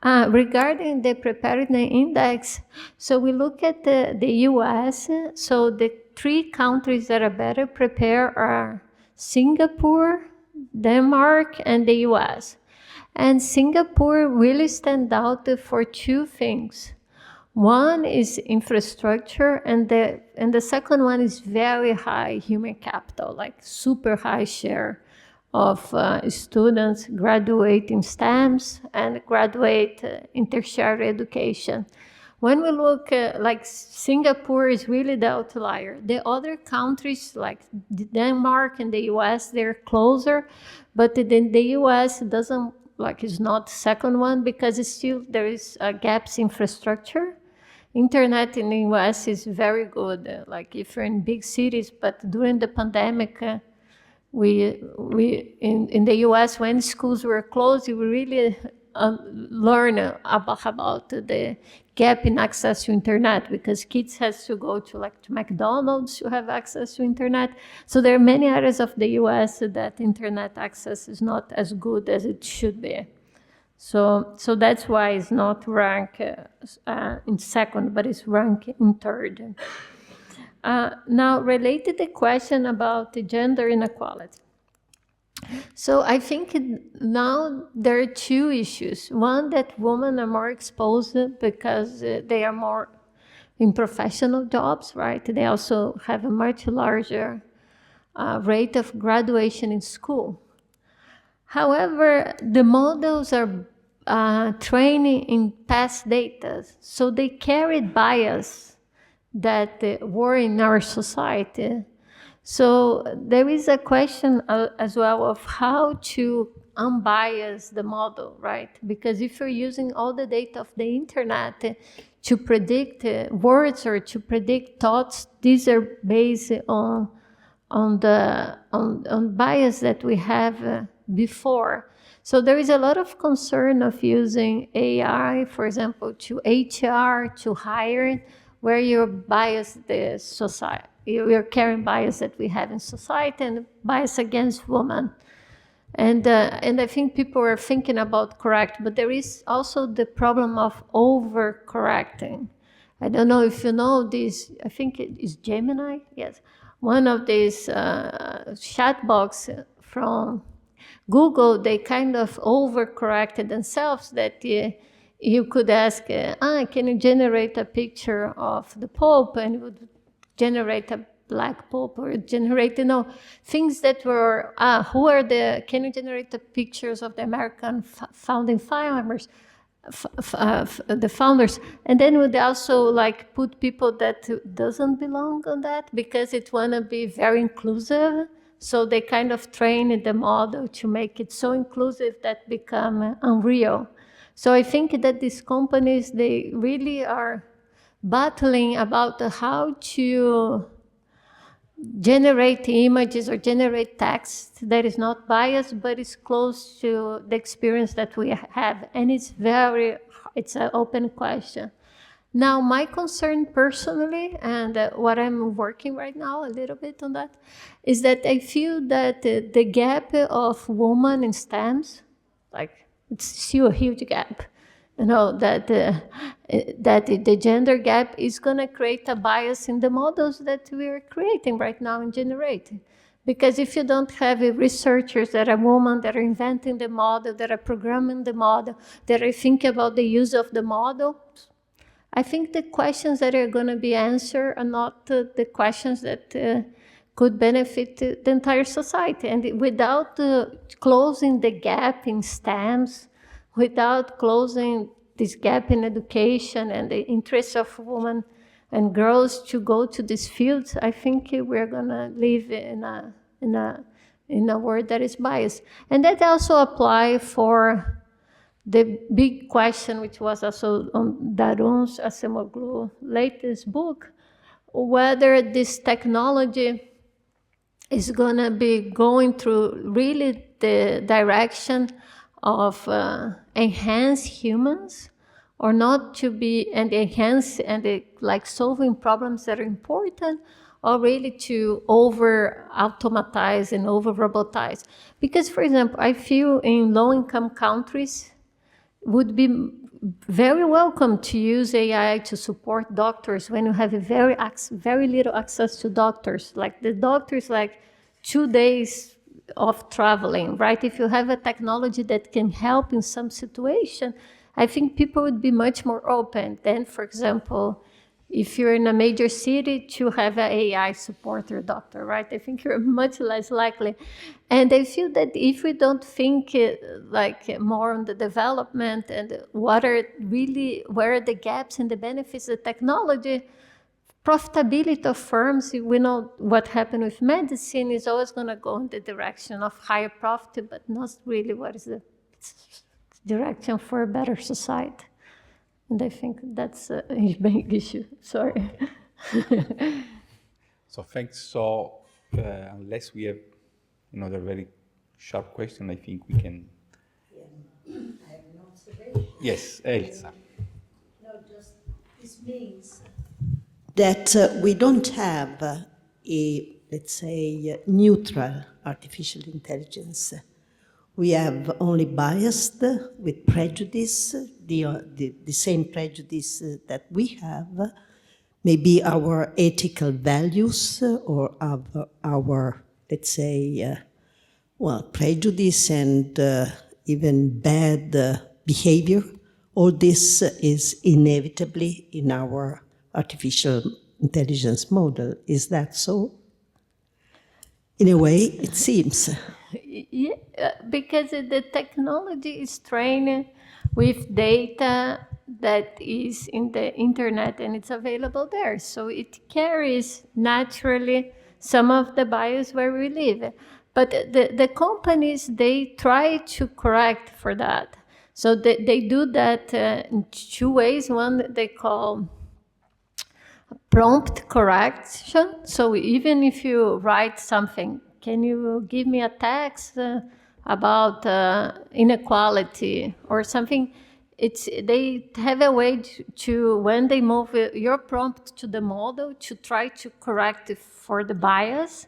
Regarding the preparedness index, so we look at the US, so the 3 countries that are better prepared are Singapore, Denmark, and the US. And Singapore really stands out for 2 things. One is infrastructure, and the second one is very high human capital, like super high share of students graduate in STEMs and graduate in tertiary education. When we look like Singapore is really the outlier. The other countries like Denmark and the US, they're closer, but then the US doesn't, like, is not the second one because it's still there is gaps in infrastructure. Internet in the US is very good, like if you're in big cities, but during the pandemic, we in the US, when schools were closed, we really learn about the gap in access to internet, because kids has to go to McDonald's to have access to internet. So there are many areas of the US that internet access is not as good as it should be. So that's why it's not ranked in second, but it's ranked in third. Now, related to the question about the gender inequality. So I think now there are 2 issues. One, that women are more exposed because they are more in professional jobs, right? They also have a much larger rate of graduation in school. However, the models are training in past data, so they carry bias that were in our society. So there is a question as well of how to unbias the model, right? Because if you're using all the data of the internet to predict words or to predict thoughts, these are based on bias that we have before. So there is a lot of concern of using AI, for example, to HR, to hiring, where you bias the society. You're carrying bias that we have in society and bias against women. And I think people are thinking about correct, but there is also the problem of overcorrecting. I don't know if you know this, I think it is Gemini, yes. One of these chat box from Google, they kind of overcorrected themselves that you could ask, can you generate a picture of the Pope, and it would generate a black Pope, or generate, things that were, can you generate the pictures of the American founding fathers, the founders, and then would also put people that doesn't belong on that because it want to be very inclusive. So they kind of train the model to make it so inclusive that become unreal. So I think that these companies, they really are battling about how to generate images or generate text that is not biased, but is close to the experience that we have. And it's an open question. Now, my concern personally, and what I'm working right now a little bit on that, is that I feel that the gap of women in STEMs, like, it's still a huge gap. You know, that the gender gap is going to create a bias in the models that we are creating right now and generating. Because if you don't have researchers that are women, that are inventing the model, that are programming the model, that are thinking about the use of the model, I think the questions that are going to be answered are not the questions that could benefit the entire society. And without closing the gap in STEMs, without closing this gap in education and the interest of women and girls to go to these fields, I think we're going to live in a world that is biased. And that also applies for the big question, which was also on Darun's Acemoglu latest book, whether this technology is going to be going through really the direction of enhance humans, or not to be and enhance and like solving problems that are important, or really to over automatize and over robotize. Because, for example, I feel in low-income countries would be very welcome to use AI to support doctors when you have a very little access to doctors. Like the doctors, like 2 days of traveling, right? If you have a technology that can help in some situation, I think people would be much more open than, for example, if you're in a major city to have an AI support your doctor, right? I think you're much less likely. And I feel that if we don't think like more on the development and where are the gaps and the benefits of technology, profitability of firms, we know what happened with medicine is always going to go in the direction of higher profit, but not really what is the direction for a better society. And I think that's a big issue. Sorry. So thanks. So unless we have another very sharp question, I think we can. Yeah. I have an observation. Yes, Elsa. No, just this means that we don't have let's say, neutral artificial intelligence. We have only biased with prejudice, the same prejudice that we have, maybe our ethical values or our let's say, prejudice and even bad behavior. All this is inevitably in our artificial intelligence model. Is that so? In a way, it seems. Yeah, because the technology is trained with data that is in the internet and it's available there. So it carries naturally some of the bias where we live. But the companies, they try to correct for that. So they do that in 2 ways. One they call prompt correction. So even if you write something, can you give me a text about inequality or something? They have a way to when they move your prompt to the model to try to correct it for the bias.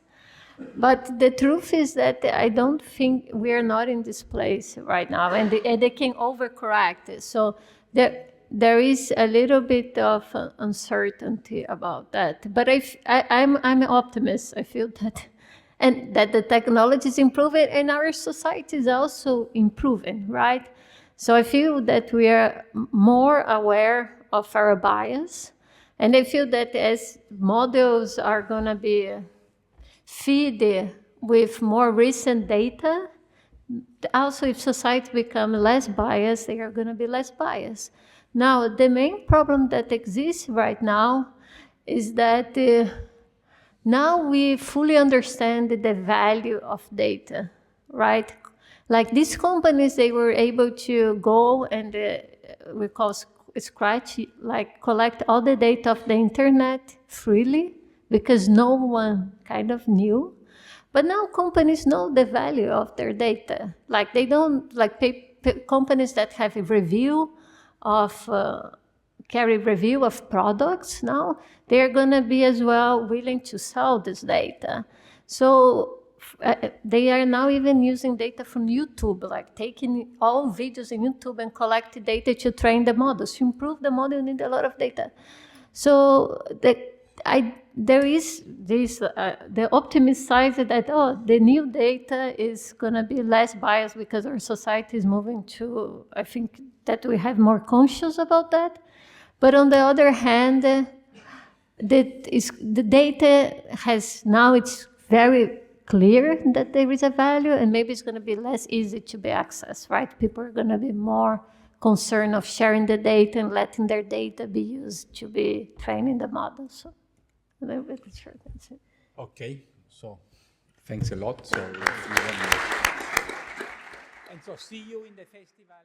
But the truth is that I don't think we are not in this place right now, and they can overcorrect it. So there is a little bit of uncertainty about that. But I'm an optimist. I feel that, and that the technology is improving, and our society is also improving, right? So I feel that we are more aware of our bias, and I feel that as models are going to be feed with more recent data, also if society becomes less biased, they are going to be less biased. Now, the main problem that exists right now is that now we fully understand the value of data, right? Like these companies, they were able to go and we call scratch, like collect all the data of the internet freely because no one kind of knew. But now companies know the value of their data. Like they don't, like companies that have a review of, carry review of products now, they're gonna be as well willing to sell this data. So they are now even using data from YouTube, like taking all videos in YouTube and collect data to train the models. To improve the model, you need a lot of data. So there is the optimist side that, oh, the new data is going to be less biased because our society is moving to, I think that we have more conscious about that. But on the other hand, the data has, now it's very clear that there is a value, and maybe it's going to be less easy to be accessed, right? People are going to be more concerned of sharing the data and letting their data be used to be training the model. So a little bit short. Okay, so thanks a lot. So, and so see you in the festival.